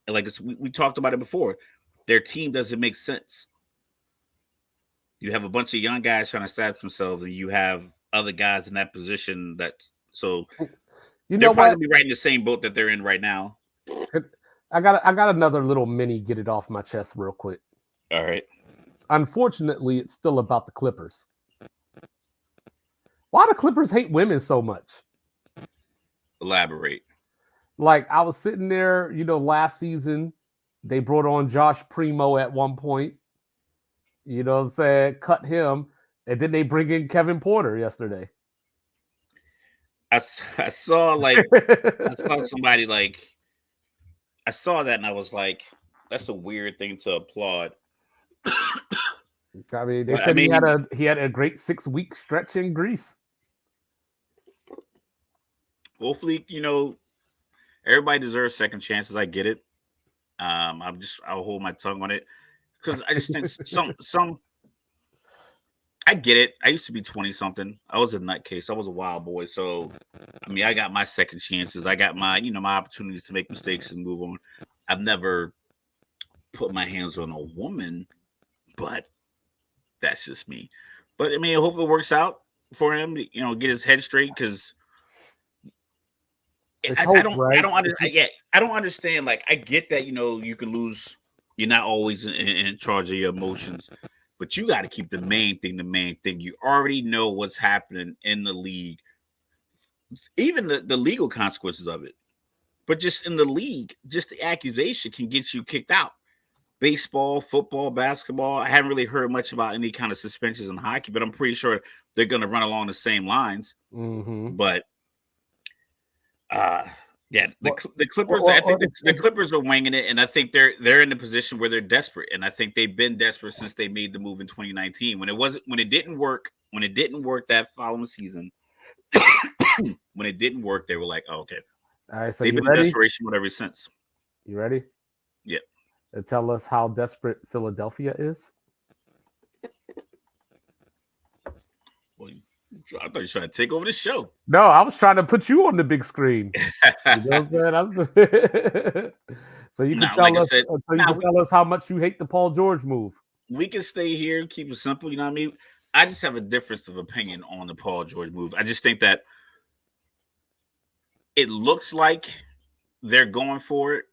S2: And like we talked about it before, their team doesn't make sense. You have a bunch of young guys trying to establish themselves, and you have other guys in that position. They'll probably be right in the same boat that they're in right now.
S1: I got another little mini get it off my chest real quick.
S2: All right.
S1: Unfortunately, it's still about the Clippers. Why do Clippers hate women so much?
S2: Elaborate.
S1: Like I was sitting there, last season, they brought on Josh Primo at one point. You know what I'm saying? Cut him. And then they bring in Kevin Porter yesterday.
S2: I saw somebody I saw that and I was like, that's a weird thing to applaud.
S1: I mean, they
S2: But,
S1: said he had a great 6-week stretch in Greece.
S2: Hopefully, everybody deserves second chances. I get it. I'll hold my tongue on it because I just think some. I get it. I used to be 20 something. I was a nutcase. I was a wild boy. So, I mean, I got my second chances. I got my opportunities to make mistakes and move on. I've never put my hands on a woman, but that's just me. But I mean, I hope it works out for him to, get his head straight because I don't understand. Like, I get that, you can lose. You're not always in charge of your emotions. But you got to keep the main thing. You already know what's happening in the league, even the legal consequences of it. But just in the league, just the accusation can get you kicked out. Baseball, football, basketball. I haven't really heard much about any kind of suspensions in hockey, but I'm pretty sure they're going to run along the same lines.
S1: Mm-hmm.
S2: But yeah, the Clippers. I think the Clippers are winging it, and I think they're in the position where they're desperate, and I think they've been desperate since they made the move in 2019. When it didn't work that following season, when it didn't work, they were like, "Oh, okay."
S1: All right, so
S2: they've been in desperation mode ever since.
S1: You ready?
S2: Yeah.
S1: And tell us how desperate Philadelphia is.
S2: Well, I thought you were trying to take over the show.
S1: No, I was trying to put you on the big screen. You know what I'm saying? So you can tell us how much you hate the Paul George move.
S2: We can stay here and keep it simple. You know what I mean? I just have a difference of opinion on the Paul George move. I just think that it looks like they're going for it.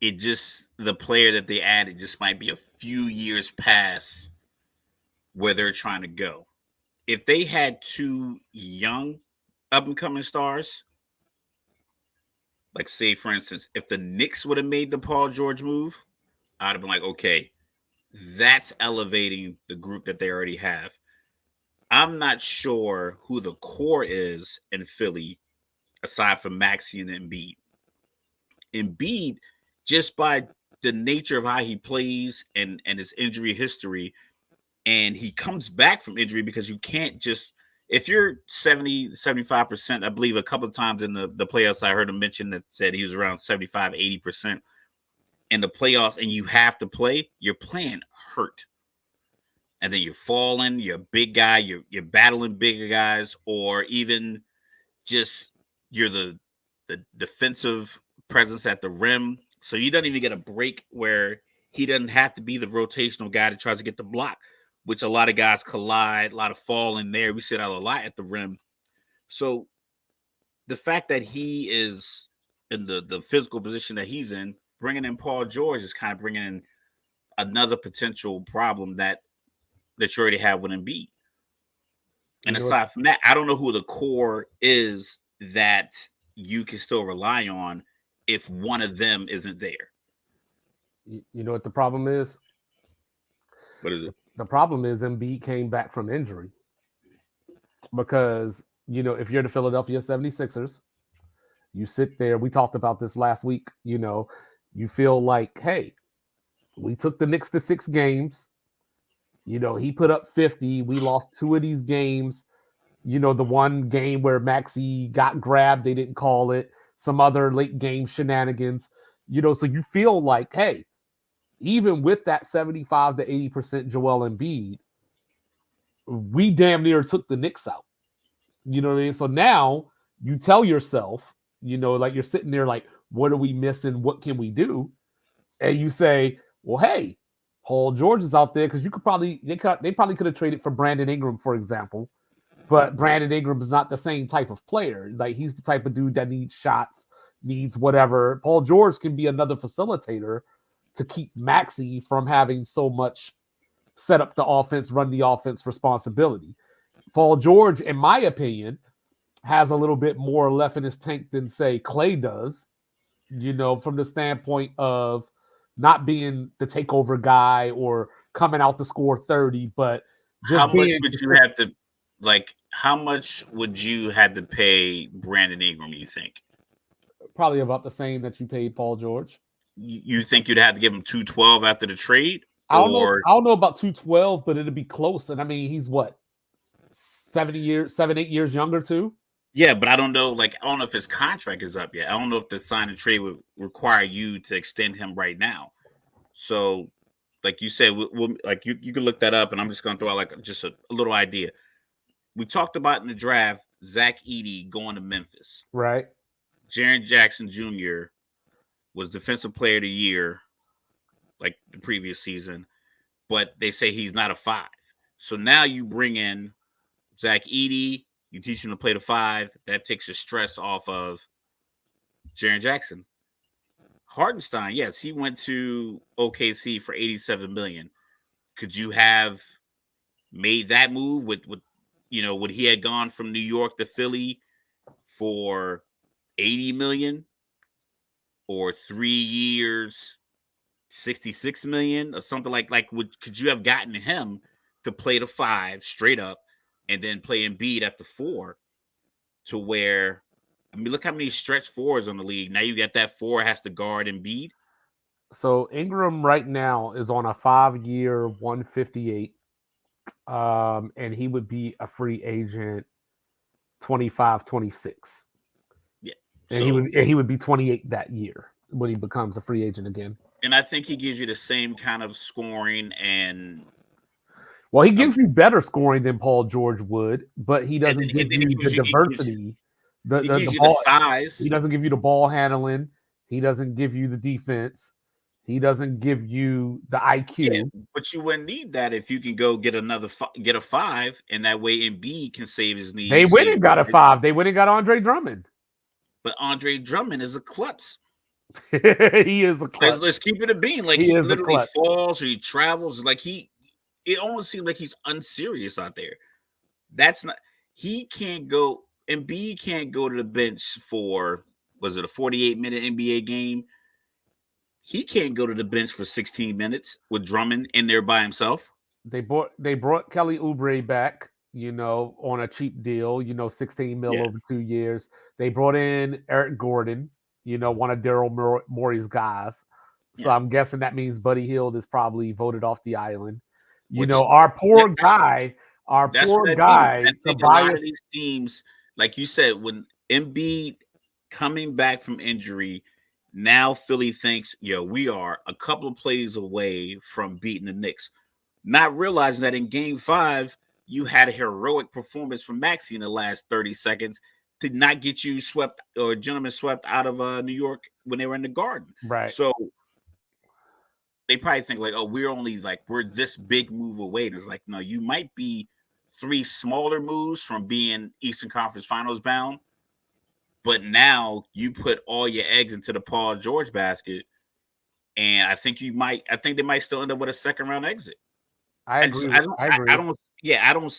S2: It just, the player that they added just might be a few years past where they're trying to go. If they had two young up-and-coming stars, like say, for instance, if the Knicks would have made the Paul George move, I'd have been like, okay, that's elevating the group that they already have. I'm not sure who the core is in Philly, aside from Maxey and Embiid. Embiid, just by the nature of how he plays and his injury history, and he comes back from injury because you can't just, if you're 70, 75%, I believe a couple of times in the playoffs, I heard him mention that said he was around 75, 80% in the playoffs, and you have to play, you're playing hurt. And then you're falling, you're a big guy, you're battling bigger guys, or even just you're the defensive presence at the rim. So you don't even get a break where he doesn't have to be the rotational guy that tries to get the block, which a lot of guys collide, a lot of fall in there. We see that a lot at the rim. So the fact that he is in the physical position that he's in, bringing in Paul George is kind of bringing in another potential problem that you already have with Embiid. And aside from that, I don't know who the core is that you can still rely on if one of them isn't there.
S1: You know what the problem is?
S2: What is it?
S1: The problem is Embiid came back from injury. Because, if you're the Philadelphia 76ers, you sit there, we talked about this last week, you feel like, hey, we took the Knicks to 6 games. He put up 50. We lost 2 of these games. The one game where Maxey got grabbed, they didn't call it. Some other late game shenanigans. So you feel like, hey, even with that 75 to 80% Joel Embiid, we damn near took the Knicks out. You know what I mean? So now you tell yourself, like you're sitting there like, what are we missing? What can we do? And you say, well, hey, Paul George is out there because they probably could have traded for Brandon Ingram, for example. But Brandon Ingram is not the same type of player. Like, he's the type of dude that needs shots, needs whatever. Paul George can be another facilitator to keep Maxey from having so much set up the offense, run the offense responsibility. Paul George, in my opinion, has a little bit more left in his tank than, say, Clay does, from the standpoint of not being the takeover guy or coming out to score 30, but
S2: How
S1: just
S2: much
S1: being
S2: would you
S1: consistent.
S2: have to like? How much would you have to pay Brandon Ingram? You think?
S1: Probably about the same that you paid Paul George.
S2: You think you'd have to give him 212 after the trade,
S1: I don't know.
S2: or
S1: I don't know about 212, but it'd be close. And I mean, he's what 8 years younger too.
S2: yeah? But I don't know. Like I don't know if his contract is up yet. I don't know if the sign and trade would require you to extend him right now. So, like you said, we'll like you can look that up, and I'm just gonna throw out like just a little idea. We talked about in the draft Zach Edey going to Memphis.
S1: Right.
S2: Jaren Jackson Jr. was Defensive Player of the Year like the previous season, but they say he's not a 5. So now you bring in Zach Edey, you teach him to play the 5. That takes the stress off of Jaren Jackson. Hartenstein, yes, he went to OKC for $87 million. Could you have made that move with would he had gone from New York to Philly for 80 million or 3 years 66 million or something like could you have gotten him to play the 5 straight up and then play Embiid at the 4 to where I mean look how many stretch 4s on the league. Now you got that 4 has to guard Embiid.
S1: So Ingram right now is on a 5-year 158. And he would be a free agent 25, 26.
S2: Yeah.
S1: And he would be 28 that year when he becomes a free agent again.
S2: And I think he gives you the same kind of scoring and
S1: well, he gives you better scoring than Paul George would, but he doesn't give you the diversity.
S2: He gives you the size.
S1: He doesn't give you the ball handling. He doesn't give you the defense. He doesn't give you the IQ.
S2: Yeah, but you wouldn't need that if you can go get get a 5, and that way Embiid can save his knees.
S1: They went and got a 5. They went and got Andre Drummond.
S2: But Andre Drummond is a klutz.
S1: He is a klutz.
S2: Let's keep it a bean. Like he literally falls or he travels. Like it almost seems like he's unserious out there. That's not. He can't go. Embiid can't go to the bench for was it a 48-minute NBA game? He can't go to the bench for 16 minutes with Drummond in there by himself.
S1: They brought Kelly Oubre back, on a cheap deal, 16 mil over 2 years. They brought in Eric Gordon, one of Daryl Morey's guys. So I'm guessing that means Buddy Hield is probably voted off the island. Our poor guy.
S2: Tobias. A lot of these teams, like you said, when Embiid coming back from injury, now Philly thinks, we are a couple of plays away from beating the Knicks. Not realizing that in game 5, you had a heroic performance from Maxey in the last 30 seconds to not get you swept or gentlemen swept out of New York when they were in the Garden.
S1: Right.
S2: So they probably think like, oh, we're this big move away. And it's like, no, you might be 3 smaller moves from being Eastern Conference Finals bound. But now you put all your eggs into the Paul George basket, and I think they might still end up with a second round exit.
S1: I agree.
S2: I don't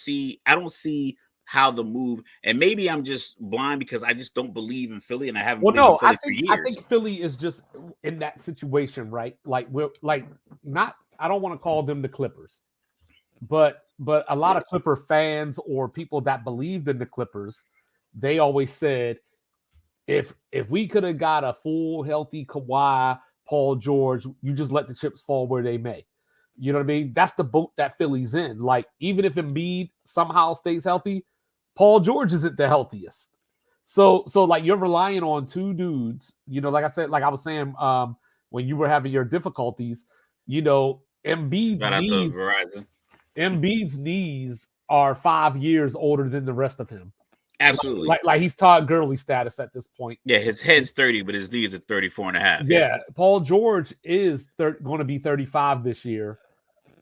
S2: see how the move, and maybe I'm just blind because I just don't believe in Philly, and I haven't.
S1: Well, no, I think Philly is just in that situation, right? Like not. I don't want to call them the Clippers, but a lot of Clipper fans or people that believed in the Clippers, they always said, if we could have got a full healthy Kawhi, Paul George, you just let the chips fall where they may. You know what I mean? That's the boat that Philly's in. Like, even if Embiid somehow stays healthy, Paul George isn't the healthiest. So like you're relying on 2 dudes, like I said, like I was saying, when you were having your difficulties, Embiid's knees are 5 years older than the rest of him.
S2: Absolutely.
S1: Like he's Todd Gurley status at this point.
S2: Yeah, his head's 30, but his knees are 34 and a half.
S1: Yeah. Paul George is going to be 35 this year,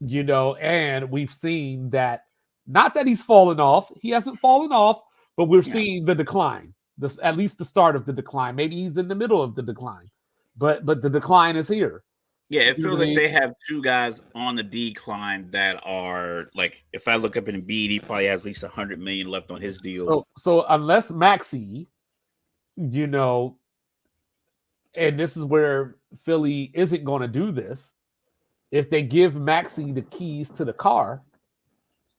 S1: and we've seen that, not that he's fallen off. He hasn't fallen off, but we're seeing the decline, at least the start of the decline. Maybe he's in the middle of the decline, but the decline is here.
S2: Yeah, it feels like they have 2 guys on the decline that are like, if I look up in Embiid, he probably has at least $100 million left on his deal.
S1: So unless Maxey, and this is where Philly isn't going to do this, if they give Maxey the keys to the car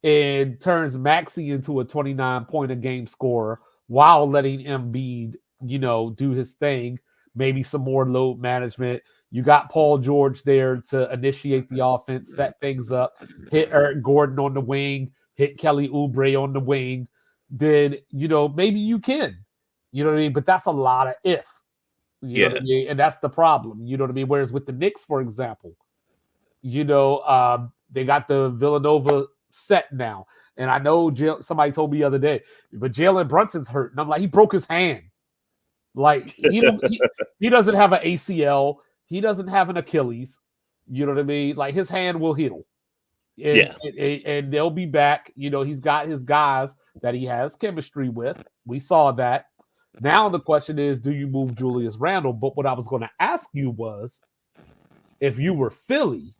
S1: and turns Maxey into a 29 point a game scorer while letting Embiid, do his thing, maybe some more load management. You got Paul George there to initiate the offense, set things up, hit Eric Gordon on the wing, hit Kelly Oubre on the wing, then, maybe you can. You know what I mean? But that's a lot of if. You know what I mean? And that's the problem. You know what I mean? Whereas with the Knicks, for example, they got the Villanova set now. And I know somebody told me the other day, but Jalen Brunson's hurt. And I'm like, he broke his hand. Like, he doesn't have an ACL. He doesn't have an Achilles. You know what I mean? Like, his hand will heal. And they'll be back. He's got his guys that he has chemistry with. We saw that. Now the question is, do you move Julius Randle? But what I was going to ask you was, if you were Philly,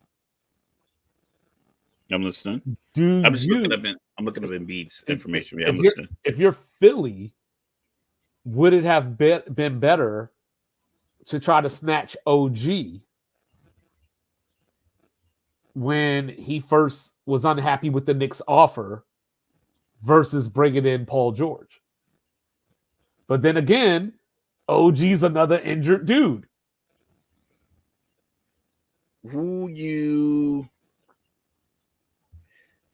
S2: I'm listening. I'm looking up Embiid's information. Yeah, I'm listening.
S1: If you're Philly, would it have been better to try to snatch OG when he first was unhappy with the Knicks offer versus bringing in Paul George? But then again, OG's another injured dude.
S2: Who you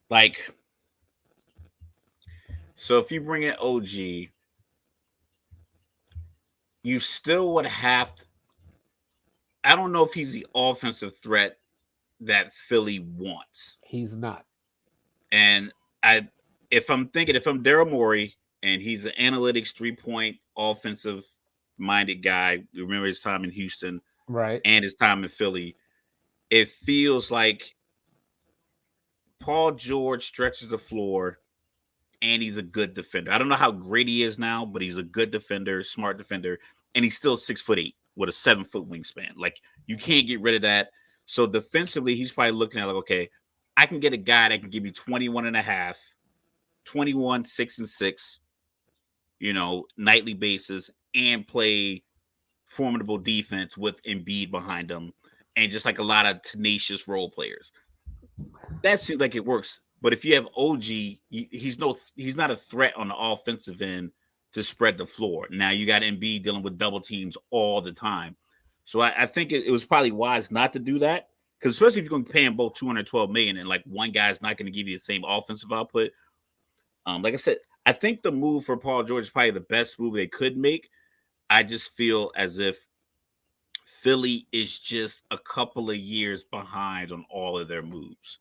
S2: like? So if you bring in OG, you still would have to. I don't know if he's the offensive threat that Philly wants.
S1: He's not.
S2: And if I'm Daryl Morey and he's an analytics 3-point offensive minded guy, remember his time in Houston,
S1: right,
S2: and his time in Philly, it feels like Paul George stretches the floor and he's a good defender. I don't know how great he is now, but he's a good defender, smart defender, and he's still 6'8" with a 7-foot wingspan. Like, you can't get rid of that. So defensively, he's probably looking at like, okay, I can get a guy that can give me 21.5, 21, 6 and 6, nightly basis, and play formidable defense with Embiid behind him, and just like a lot of tenacious role players. That seems like it works. But if you have OG, he's not a threat on the offensive end to spread the floor. Now you got Embiid dealing with double teams all the time. So I think it was probably wise not to do that, because especially if you're going to pay him both $212 million and like one guy's not going to give you the same offensive output. Like I said, I think the move for Paul George is probably the best move they could make. I just feel as if Philly is just a couple of years behind on all of their moves.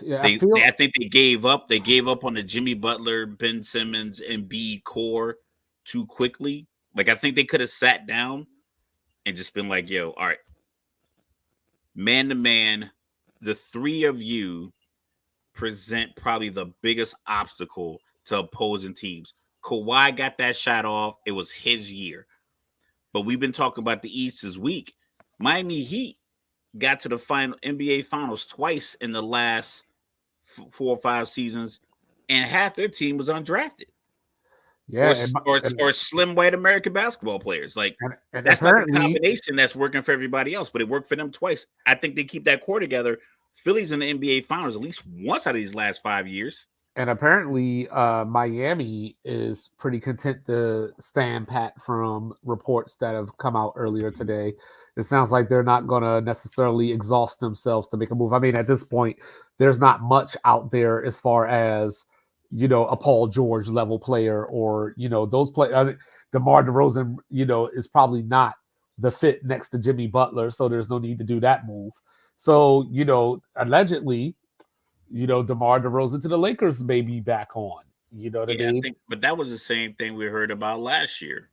S1: Yeah,
S2: I think they gave up. They gave up on the Jimmy Butler, Ben Simmons, and Embiid core too quickly. Like, I think they could have sat down and just been like, yo, all right, man to man, the three of you present probably the biggest obstacle to opposing teams. Kawhi got that shot off. It was his year. But we've been talking about the East this week. Miami Heat got to the final NBA Finals twice in the last 4 or 5 seasons, and half their team was undrafted.
S1: Yeah,
S2: or slim white American basketball players. Like,
S1: and
S2: that's not a combination that's working for everybody else, but it worked for them twice. I think they keep that core together. Philly's in the NBA Finals at least once out of these last 5 years.
S1: And apparently, Miami is pretty content to stand pat from reports that have come out earlier today. It sounds like they're not going to necessarily exhaust themselves to make a move. I mean, at this point, there's not much out there as far as, a Paul George level player or, those players. DeMar DeRozan, is probably not the fit next to Jimmy Butler. So there's no need to do that move. So, allegedly, DeMar DeRozan to the Lakers may be back on. You know what I mean?
S2: But that was the same thing we heard about last year.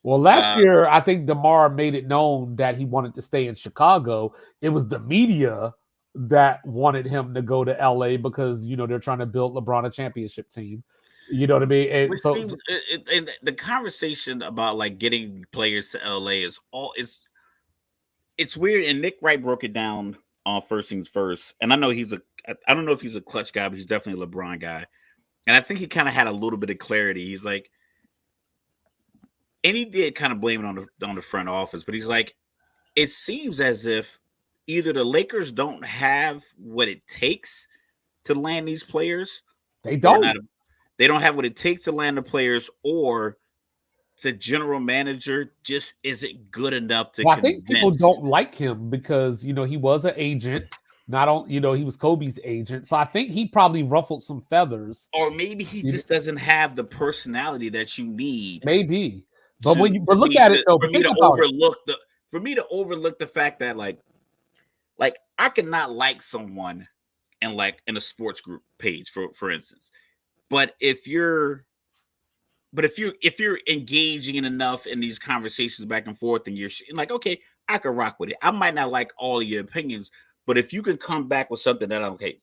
S1: Well, last year, I think DeMar made it known that he wanted to stay in Chicago. It was the media that wanted him to go to LA because, they're trying to build LeBron a championship team. You know what I mean? And
S2: and the conversation about like getting players to LA is it's weird. And Nick Wright broke it down on First Things First. And I know I don't know if he's a clutch guy, but he's definitely a LeBron guy. And I think he kind of had a little bit of clarity. He's like, and he did kind of blame it on the front office, but he's like, it seems as if either the Lakers don't have what it takes to land these players.
S1: They
S2: They're
S1: don't.
S2: not. They don't have what it takes to land the players, or the general manager just isn't good enough to
S1: Well, I think people
S2: convince.
S1: don't like him because he was an agent. Not on, he was Kobe's agent, so I think he probably ruffled some feathers.
S2: Or maybe he just doesn't have the personality that you need.
S1: Maybe, but look at it though.
S2: For me to overlook the fact that like I cannot like someone in a sports group page, for instance, but if you're engaging in enough in these conversations back and forth, and you're like, okay, I can rock with it. I might not like all of your opinions, but if you can come back with something that, okay,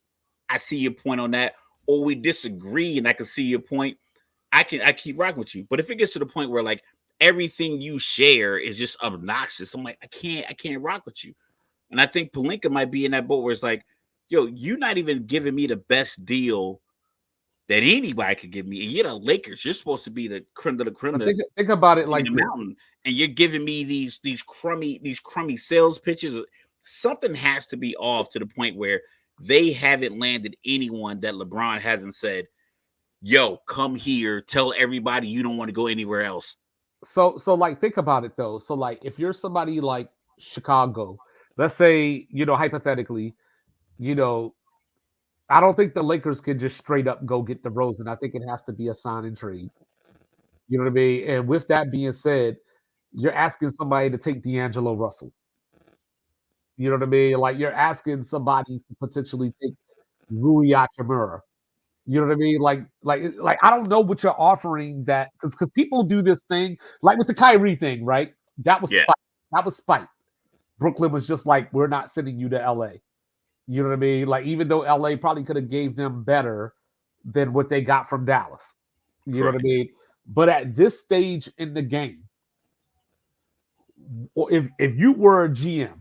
S2: I see your point on that, or we disagree and I can see your point, I keep rocking with you. But if it gets to the point where like everything you share is just obnoxious, I'm like, I can't rock with you. And I think Pelinka might be in that boat where it's like, yo, you're not even giving me the best deal that anybody could give me. And you're the Lakers. You're supposed to be the creme de la creme.
S1: Think about it like
S2: the mountain, and you're giving me these crummy sales pitches. Something has to be off to the point where they haven't landed anyone that LeBron hasn't said, yo, come here, tell everybody you don't want to go anywhere else.
S1: So like, think about it though. So like, if you're somebody like Chicago, let's say, hypothetically, I don't think the Lakers can just straight up go get DeRozan. I think it has to be a sign and trade. You know what I mean? And with that being said, you're asking somebody to take D'Angelo Russell. You know what I mean? Like, you're asking somebody to potentially take Rui Hachimura. You know what I mean? Like I don't know what you're offering that, because people do this thing like with the Kyrie thing, right? That was spite. That was spite. Brooklyn was just like, we're not sending you to LA. You know what I mean? Like, even though LA probably could have gave them better than what they got from Dallas. You know what I mean? But at this stage in the game, if you were a GM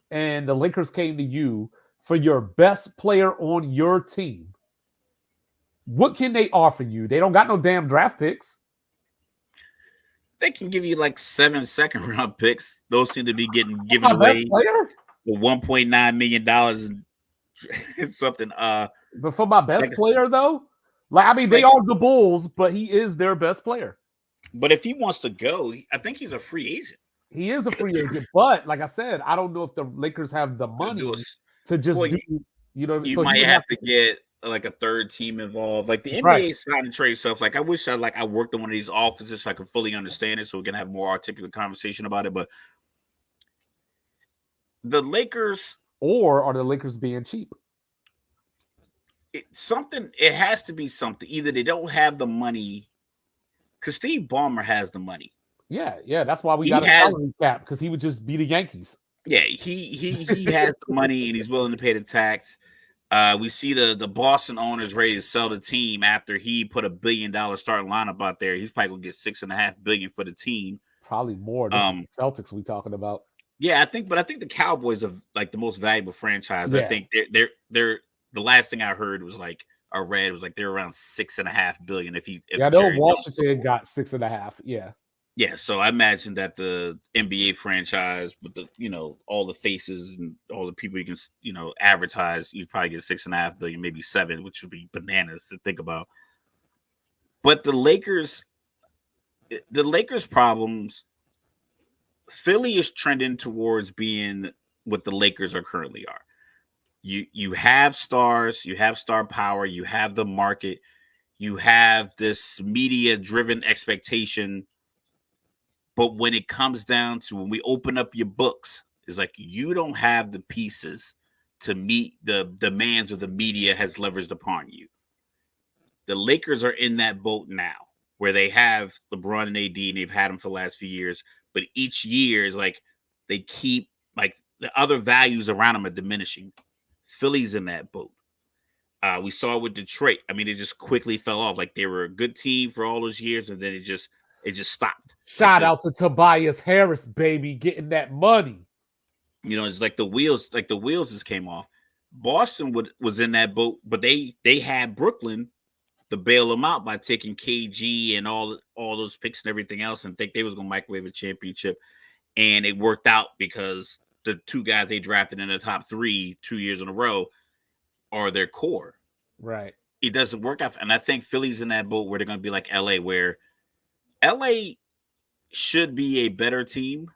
S1: and the Lakers came to you for your best player on your team, what can they offer you? They don't got no damn draft picks.
S2: They can give you like 7 second-round picks. Those seem to be given away for $1.9 million and something.
S1: But for my best player, though, like, I mean, they are the Bulls, but he is their best player.
S2: But if he wants to go, I think he's a free agent.
S1: He is a free agent, but like I said, I don't know if the Lakers have the money to just do.
S2: You might have to get like a third team involved, like the NBA sign and trade stuff. Like, I wish I worked in one of these offices so I could fully understand it, so we can have more articulate conversation about it. But the Lakers,
S1: or are the Lakers being cheap?
S2: It has to be something. Either they don't have the money, because Steve Ballmer has the money.
S1: Yeah, that's why we got a salary cap, because he would just be the Yankees.
S2: Yeah, he has the money and he's willing to pay the tax. We see the Boston owners ready to sell the team after he put $1 billion starting lineup out there. He's probably gonna get $6.5 billion for the team.
S1: Probably more. Than Celtics we talking about.
S2: Yeah, I think the Cowboys are like the most valuable franchise. Yeah. I think they're the last thing I heard was like, I read was like they're around $6.5 billion. If
S1: I know Washington got 6.5. Yeah.
S2: Yeah, so I imagine that the NBA franchise with the all the faces and all the people you can advertise, you probably get $6.5 billion, maybe $7 billion, which would be bananas to think about. But the Lakers problems, Philly is trending towards being what the Lakers are currently are. You have stars, you have star power, you have the market, you have this media-driven expectation. But when it comes down to when we open up your books, it's like you don't have the pieces to meet the demands of the media has leveraged upon you. The Lakers are in that boat now where they have LeBron and AD, and they've had them for the last few years. But each year is like they keep like the other values around them are diminishing. Philly's in that boat. We saw it with Detroit. I mean, it just quickly fell off. Like, they were a good team for all those years, and then it just stopped.
S1: Shout out to Tobias Harris, baby, getting that money.
S2: It's like the wheels just came off. Boston was in that boat, but they had Brooklyn to bail them out by taking KG and all those picks and everything else, and think they was gonna microwave a championship. And it worked out because the two guys they drafted in the top 3 2 years in a row are their core.
S1: Right.
S2: It doesn't work out. And I think Philly's in that boat where they're going to be like LA, where LA should be a better team,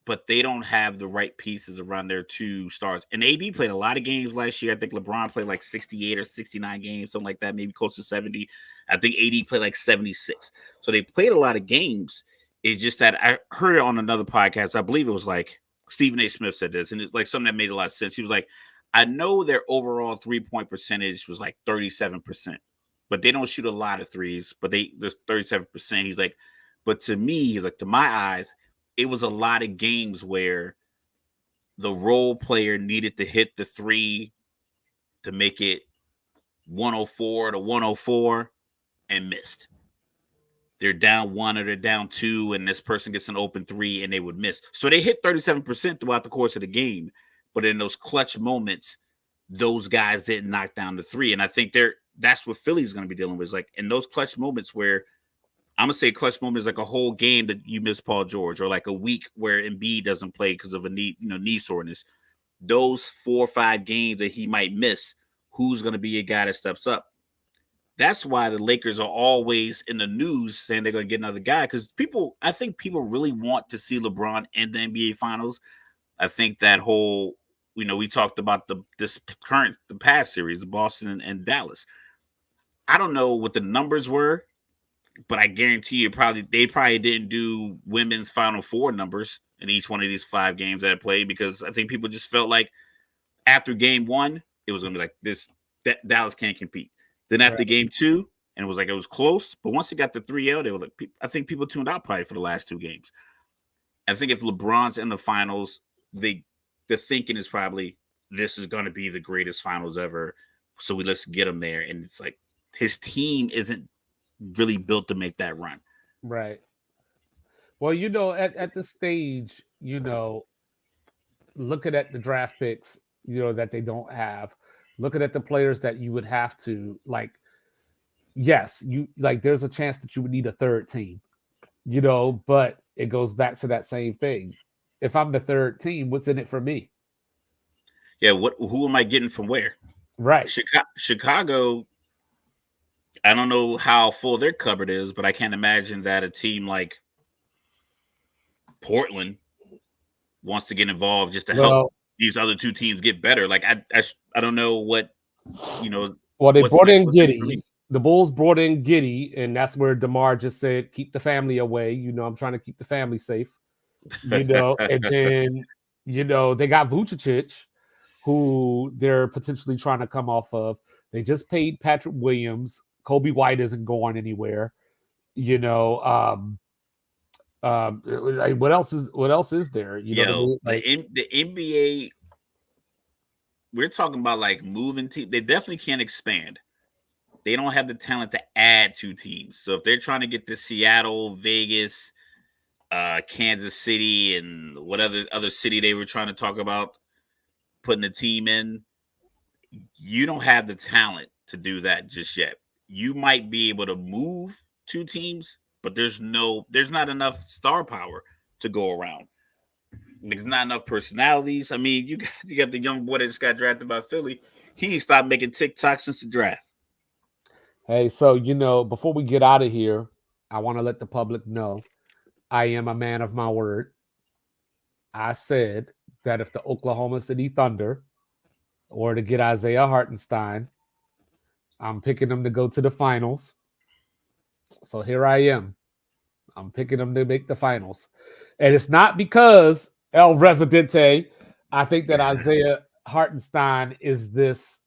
S2: but they don't have the right pieces around their 2 stars. And AD played a lot of games last year. I think LeBron played like 68 or 69 games, something like that, maybe close to 70. I think AD played like 76. So they played a lot of games. It's just that I heard it on another podcast. I believe it was like Stephen A. Smith said this, and it's like something that made a lot of sense. He was like, I know their overall 3-point percentage was like 37%, but they don't shoot a lot of threes, but there's 37%. He's like, but to me, he's like, to my eyes, it was a lot of games where the role player needed to hit the 3 to make it 104 to 104 and missed. They're down 1 or they're down 2, and this person gets an open 3 and they would miss. So they hit 37% throughout the course of the game. But in those clutch moments, those guys didn't knock down the 3. And I think that's what Philly's going to be dealing with. Is like in those clutch moments where I'm going to say clutch moments like a whole game that you miss Paul George, or like a week where Embiid doesn't play because of a knee soreness. Those 4 or 5 games that he might miss, who's going to be a guy that steps up? That's why the Lakers are always in the news saying they're going to get another guy, because I think people really want to see LeBron in the NBA Finals. I think that whole, we talked about the past series, the Boston and Dallas. I don't know what the numbers were, but I guarantee you they probably didn't do women's Final Four numbers in each one of these 5 games that I played, because I think people just felt like after game 1, it was going to be like Dallas can't compete. Then after game 2, and it was close, but once it got the 3-0, they were like, I think people tuned out probably for the last 2 games. I think if LeBron's in the finals, the thinking is probably this is going to be the greatest finals ever. So let's get him there. And it's like his team isn't really built to make that run.
S1: Right. Well, at this stage, looking at the draft picks, that they don't have, looking at the players that you would have to, like, yes, there's a chance that you would need a third team, but it goes back to that same thing. If I'm the third team, what's in it for me?
S2: Yeah, who am I getting from where?
S1: Right.
S2: Chicago, I don't know how full their cupboard is, but I can't imagine that a team like Portland wants to get involved just to help these other 2 teams get better. Like I don't know what,
S1: Well, they brought in Giddey. The Bulls brought in Giddey, and that's where DeMar just said, keep the family away. I'm trying to keep the family safe. And then, they got Vucevic, who they're potentially trying to come off of. They just paid Patrick Williams. Kobe White isn't going anywhere. What else is there?
S2: The NBA, we're talking about like moving teams. They definitely can't expand. They don't have the talent to add 2 teams. So if they're trying to get to Seattle, Vegas, Kansas City, and what other city they were trying to talk about putting a team in, you don't have the talent to do that just yet. You might be able to move 2 teams, but there's not enough star power to go around. There's not enough personalities. I mean, you got the young boy that just got drafted by Philly. He ain't stopped making TikTok since the draft.
S1: Hey, so before we get out of here, I want to let the public know I am a man of my word. I said that if the Oklahoma City Thunder were to get Isaiah Hartenstein, I'm picking them to go to the finals. So here I am. I'm picking them to make the finals. And it's not because El Residente, I think that Isaiah Hartenstein is this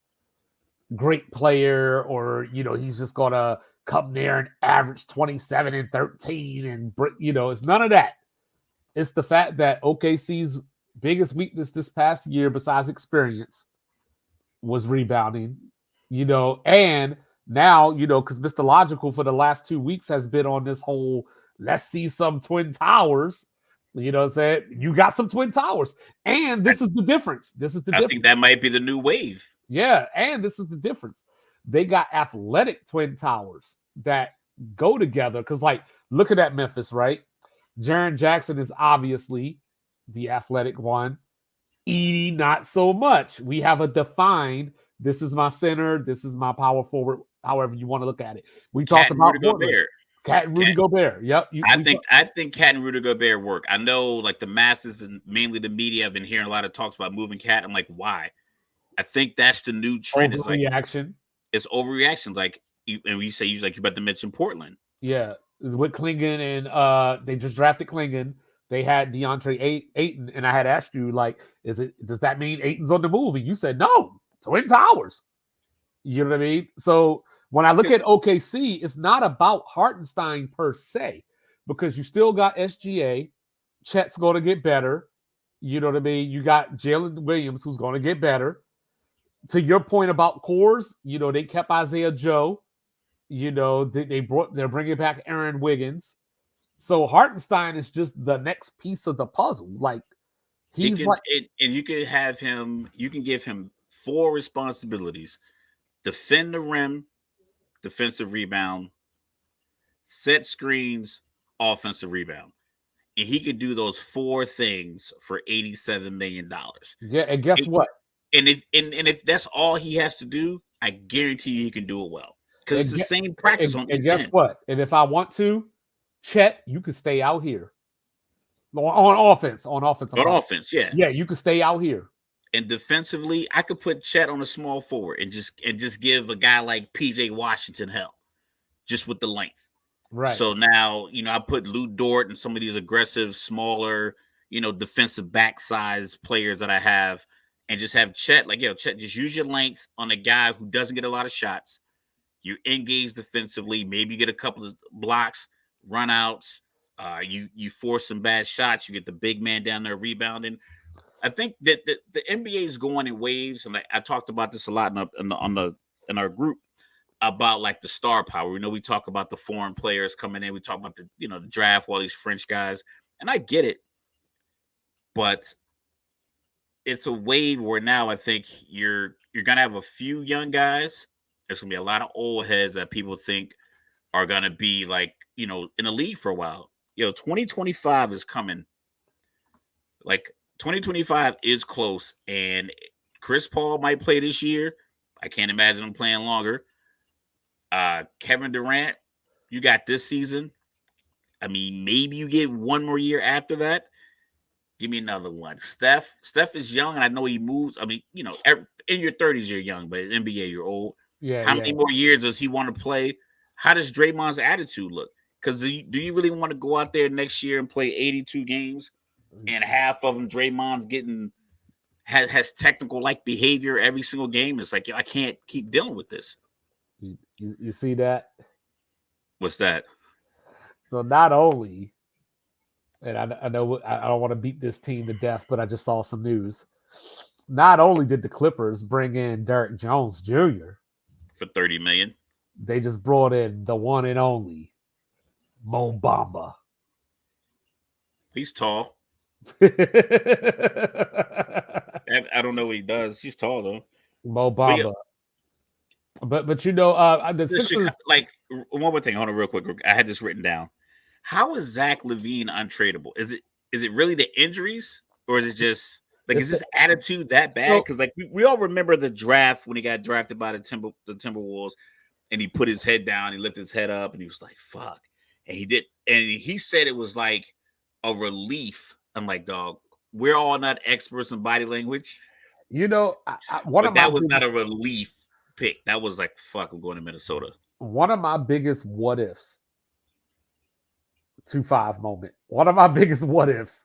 S1: great player, or he's just gonna come there and average 27 and 13 and it's none of that. It's the fact that OKC's biggest weakness this past year, besides experience, was rebounding. And now because Mr. Logical for the last 2 weeks has been on this whole let's see some Twin Towers. What I'm saying? You got some Twin Towers, and this is the difference. I
S2: think that might be the new wave.
S1: Yeah, and this is the difference. They got athletic Twin Towers that go together. Because, like, looking at Memphis, right? Jaren Jackson is obviously the athletic one. Edie, not so much. We have a defined, this is my center, this is my power forward, however you want to look at it. We
S2: Cat
S1: talked
S2: and Rudy
S1: about Portland.
S2: Gobert.
S1: Cat and Rudy
S2: Cat,
S1: Gobert. Yep.
S2: I think Cat and Rudy Gobert work. I know like the masses and mainly the media have been hearing a lot of talks about moving Cat. I'm like, why? I think that's the new trend. Is like it's overreaction. Like and we say you like you about to mention Portland.
S1: Yeah, with Klingon and they just drafted Klingon. They had DeAndre Ayton, and I had asked you like, does that mean Ayton's on the move? And you said no, Twin Towers. You know what I mean? So when I look at OKC, it's not about Hartenstein per se, because you still got SGA. Chet's going to get better. You know what I mean? You got Jalen Williams, who's going to get better. To your point about cores, you know, they kept Isaiah Joe. You know, they're bringing back Aaron Wiggins. So Hartenstein is just the next piece of the puzzle. Like
S2: and you can have him. You can give him 4 responsibilities: defend the rim, defensive rebound, set screens, offensive rebound. And he could do those 4 things for $87 million.
S1: Yeah, and guess what?
S2: And if that's all he has to do, I guarantee you he can do it well. Because it's the same practice on.
S1: And guess what? And if I want to, Chet, you could stay out here. On offense. On offense,
S2: yeah.
S1: Yeah, you could stay out here.
S2: And defensively, I could put Chet on a small forward and just give a guy like PJ Washington hell. Just with the length.
S1: Right.
S2: So now, you know, I put Lou Dort and some of these aggressive, smaller, you know, defensive back size players that I have, and just have Chet, like, Chet, just use your length on a guy who doesn't get a lot of shots. You engage defensively, maybe you get a couple of blocks, run outs, you force some bad shots, you get the big man down there rebounding. I think that the NBA is going in waves, and I talked about this a lot in our group. About like the star power. You know, we talk about the foreign players coming in. We talk about the draft, all these French guys. And I get it. But it's a wave where now I think you're gonna have a few young guys. There's gonna be a lot of old heads that people think are gonna be like, in the league for a while. 2025 is coming. Like 2025 is close, and Chris Paul might play this year. I can't imagine him playing longer. Kevin Durant, you got this season. I mean, maybe you get one more year after that. Give me another one. Steph is young, and I know he moves. I mean, in your 30s, you're young, but in NBA, you're old.
S1: Yeah.
S2: How many more years does he want to play? How does Draymond's attitude look? Because do you really want to go out there next year and play 82 games, and half of them Draymond's has technical like behavior every single game? It's like I can't keep dealing with this.
S1: You see that?
S2: What's that?
S1: So not only, and I know I don't want to beat this team to death, but I just saw some news. Not only did the Clippers bring in Derrick Jones Jr.
S2: for $30 million,
S1: they just brought in the one and only Mo Bamba.
S2: He's tall. I don't know what he does. He's tall though.
S1: Mo Bamba. But the Sixers,
S2: like one more thing. Hold on, real quick. I had this written down. How is Zach LaVine untradeable? Is it really the injuries, or is it just like is his attitude that bad? Because like we all remember the draft when he got drafted by the Timberwolves, and he put his head down, he lifted his head up, and he was like, "Fuck," and he did, and he said it was like a relief. I'm like, dog, we're all not experts in body language.
S1: that
S2: was not a relief pick. That was like, fuck, I'm going to Minnesota.
S1: One of my biggest what ifs, 2-5 moment. One of my biggest what ifs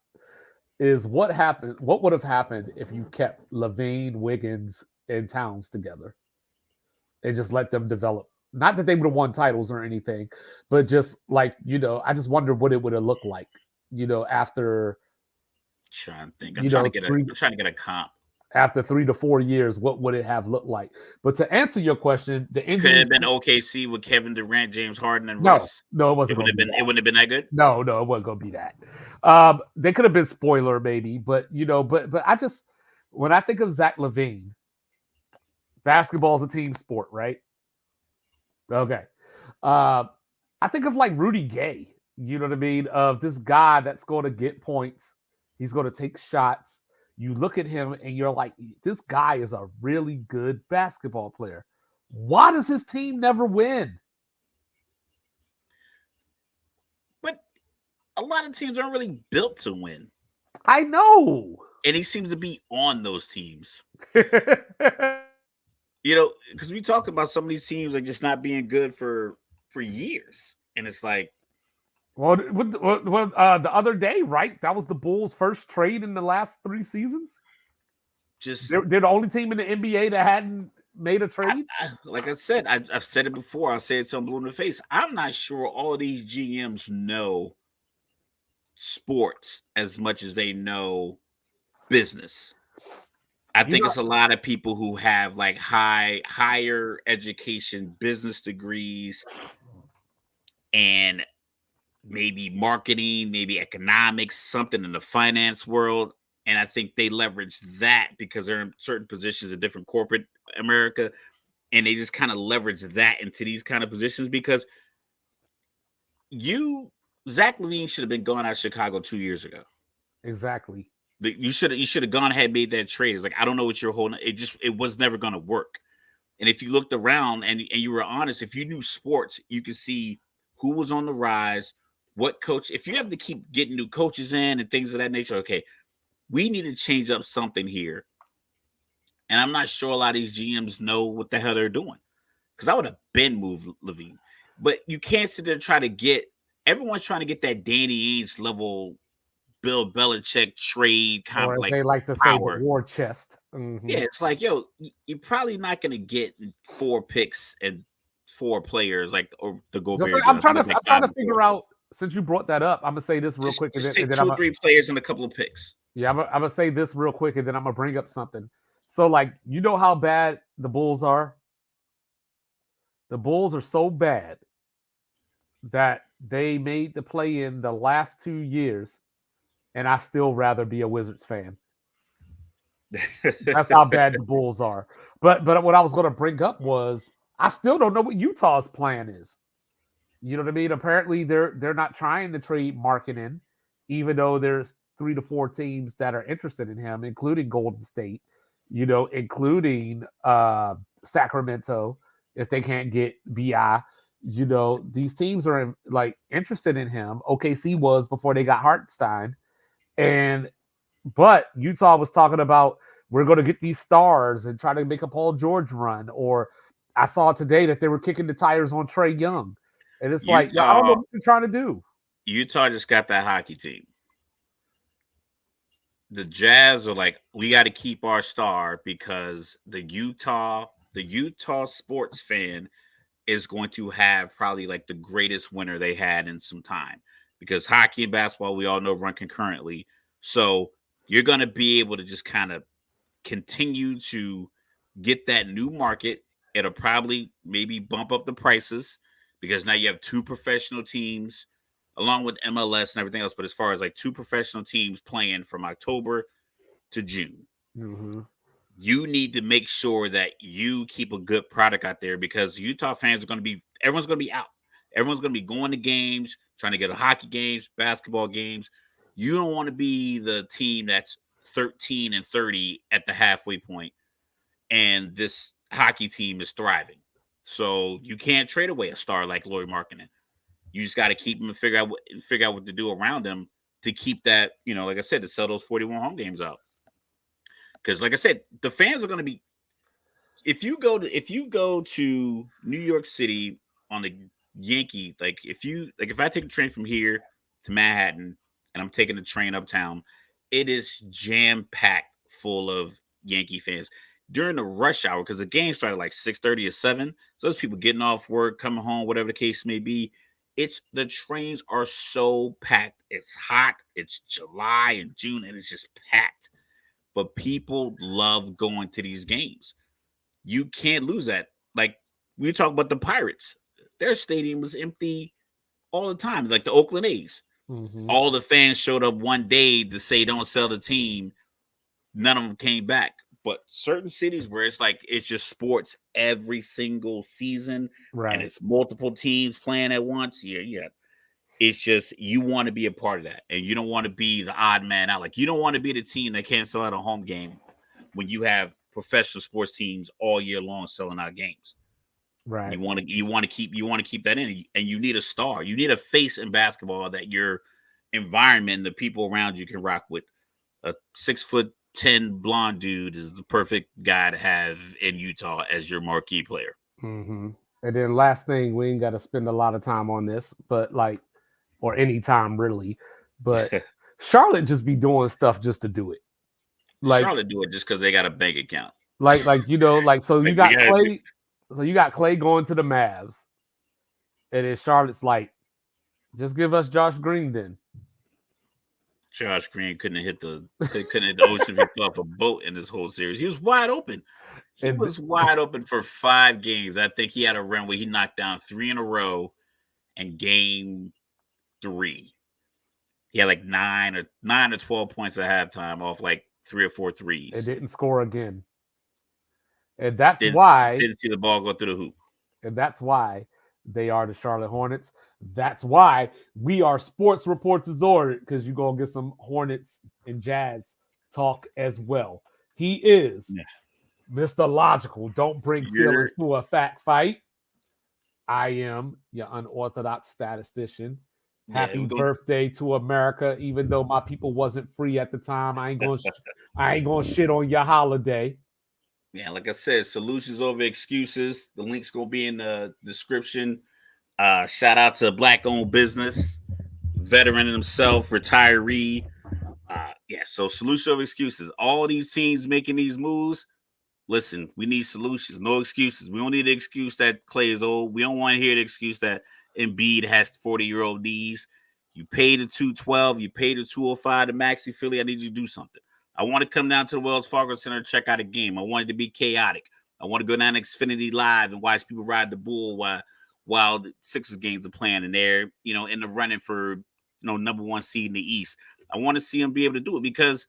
S1: is what would have happened if you kept LaVine, Wiggins, and Towns together and just let them develop. Not that they would have won titles or anything, but just like, I just wonder what it would have looked like, after.
S2: Trying to think. I'm trying to get a comp.
S1: After 3 to 4 years, what would it have looked like? But to answer your question, the injury
S2: could have been OKC with Kevin Durant, James Harden, and Russ.
S1: No, it wasn't.
S2: It wouldn't have been that good.
S1: No, it wasn't going to be that. They could have been spoiler maybe, but but I just when I think of Zach LaVine, basketball is a team sport, right? Okay. I think of like Rudy Gay. you know what I mean, of this guy that's going to get points. He's going to take shots. You look at him and you're like, this guy is a really good basketball player. Why does his team never win?
S2: But a lot of teams aren't really built to win.
S1: I know.
S2: And he seems to be on those teams. You know, because we talk about some of these teams like just not being good for years. And it's like,
S1: well, the other day, right? That was the Bulls' first trade in the last 3 seasons.
S2: Just
S1: they're the only team in the NBA that hadn't made a trade.
S2: Like I said, I've said it before. I'll say it till I'm blue in the face. I'm not sure all of these GMs know sports as much as they know business. I think it's a lot of people who have like higher education, business degrees, and maybe marketing, maybe economics, something in the finance world. And I think they leverage that because they're in certain positions in different corporate America. And they just kind of leverage that into these kind of positions because Zach LaVine should have been gone out of Chicago 2 years ago.
S1: Exactly.
S2: You should have gone ahead and made that trade. It's like, I don't know what you're holding. It was never going to work. And if you looked around and you were honest, if you knew sports, you could see who was on the rise, what coach. If you have to keep getting new coaches in and things of that nature, okay, we need to change up something here. And I'm not sure a lot of these GMs know what the hell they're doing. Because I would have been moved LaVine. But you can't sit there and try to get – everyone's trying to get that Danny Ainge level Bill Belichick trade kind
S1: or
S2: of like
S1: they like to
S2: power.
S1: say the war chest. Mm-hmm.
S2: Yeah, it's like, yo, you're probably not going to get 4 picks and 4 players like the Gobert.
S1: I'm trying to figure out, since you brought that up, I'm going to say this real quick.
S2: Just take 2 or 3 players and a couple of picks.
S1: Yeah, I'm going to say this real quick, and then I'm going to bring up something. So, like, you know how bad the Bulls are? The Bulls are so bad that they made the play in the last 2 years, and I still rather be a Wizards fan. That's how bad the Bulls are. But what I was going to bring up was I still don't know what Utah's plan is. You know what I mean? Apparently, they're not trying to trade Markkanen, even though there's 3 to 4 teams that are interested in him, including Golden State. You know, including Sacramento, if they can't get BI. You know, these teams are like interested in him. OKC was before they got Hartenstein. But Utah was talking about, we're going to get these stars and try to make a Paul George run. Or I saw today that they were kicking the tires on Trae Young. And it's like, I don't know what you're trying to do.
S2: Utah just got that hockey team. The Jazz are like, we got to keep our star because the Utah sports fan is going to have probably like the greatest winter they had in some time, because hockey and basketball, we all know, run concurrently. So you're going to be able to just kind of continue to get that new market. It'll probably maybe bump up the prices because now you have 2 professional teams along with MLS and everything else. But as far as like 2 professional teams playing from October to June, you need to make sure that you keep a good product out there, because Utah fans everyone's going to be out. Everyone's going to be going to games, trying to get hockey games, basketball games. You don't want to be the team that's 13-30 at the halfway point, and this hockey team is thriving. So you can't trade away a star like Lauri Markkanen. You just got to keep him and figure out what to do around him to keep that, you know, like I said, to sell those 41 home games out. Because, like I said, the fans are going to be. If you go to New York City on the Yankee, if I take a train from here to Manhattan and I'm taking the train uptown, it is jam packed full of Yankee fans during the rush hour, because the game started like 6:30 or 7. So those people getting off work, coming home, whatever the case may be. The trains are so packed. It's hot. It's July and June, and it's just packed. But people love going to these games. You can't lose that. Like, we talk about the Pirates. Their stadium was empty all the time, like the Oakland A's. All the fans showed up one day to say don't sell the team. None of them came back. But certain cities where it's like it's just sports every single season,
S1: right,
S2: and it's multiple teams playing at once. Yeah. It's just you want to be a part of that, and you don't want to be the odd man out. Like you don't want to be the team that can't sell out a home game when you have professional sports teams all year long selling out games.
S1: Right.
S2: You want to keep that in, and you need a star. You need a face in basketball that your environment, the people around you can rock with. A 6'10" blonde dude is the perfect guy to have in Utah as your marquee player.
S1: Mm-hmm. And then last thing, we ain't got to spend a lot of time on this, but like, or any time really, but Charlotte just be doing stuff just to do it.
S2: Like Charlotte do it just because they got a bank account.
S1: Like so you got Clay. So you got Clay going to the Mavs, and then Charlotte's like, just give us Josh Green then.
S2: Josh Green couldn't hit the ocean if he fell off a boat in this whole series. He was wide open. He was wide open for 5 games. I think he had a run where he knocked down 3 in a row in game 3. He had like 9 or 12 points at halftime off like 3 or 4 threes.
S1: It didn't score again. And that's why
S2: didn't see the ball go through the hoop.
S1: And that's why they are the Charlotte Hornets. That's why we are Sports Reports Ordered, because you're going to get some Hornets and Jazz talk as well. He is Mr. Logical. Don't bring feelings to a fact fight. I am your unorthodox statistician. Happy birthday to America, even though my people wasn't free at the time. I ain't gonna shit on your holiday.
S2: Yeah, like I said, solutions over excuses. The link's gonna be in the description. Shout out to Black-owned business, veteran himself, retiree. So solution over excuses. All these teams making these moves. Listen, we need solutions, no excuses. We don't need the excuse that Clay is old. We don't want to hear the excuse that Embiid has 40-year-old knees. You paid the $212, you paid the $205 to Maxi Philly. I need you to do something. I want to come down to the Wells Fargo Center and check out a game. I want it to be chaotic. I want to go down to Xfinity Live and watch people ride the bull while the Sixers games are playing and they're, in the running for, number 1 seed in the East. I want to see them be able to do it because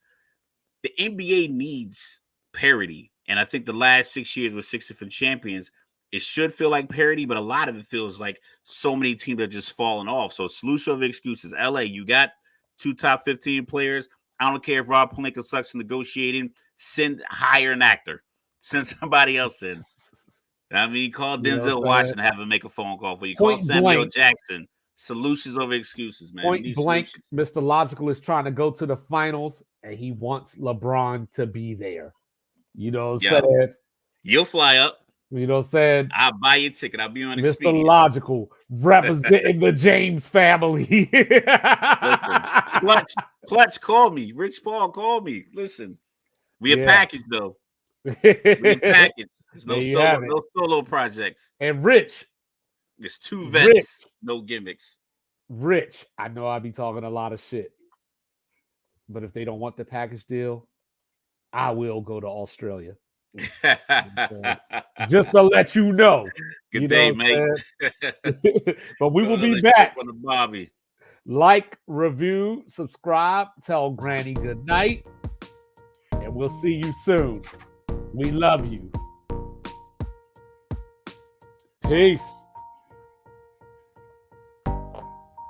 S2: the NBA needs parity. And I think the last 6 years with 6 different champions, it should feel like parity, but a lot of it feels like so many teams are just falling off. So solution of excuses. LA, you got 2 top 15 players. I don't care if Rob Pelinka sucks in negotiating. Hire an actor. Send somebody else in. I mean, call Denzel Washington, have him make a phone call for you. Call Samuel Jackson. Solutions over excuses, man.
S1: Point blank, Mr. Logical is trying to go to the finals, and he wants LeBron to be there. You know what I'm saying?
S2: You'll fly up.
S1: You know what I'm saying?
S2: I'll buy you a ticket. I'll be on Expedia.
S1: Mr. Logical, representing the James family.
S2: Clutch, call me. Rich Paul, call me. Listen, we a package, though. We a package. There's no solo projects.
S1: And Rich.
S2: There's 2 vets, no gimmicks.
S1: Rich, I know I be talking a lot of shit. But if they don't want the package deal, I will go to Australia. Just to let you know.
S2: Good day, mate.
S1: But we will be back.
S2: Bobby.
S1: Like, review, subscribe, tell Granny good night, and we'll see you soon. We love you. Peace.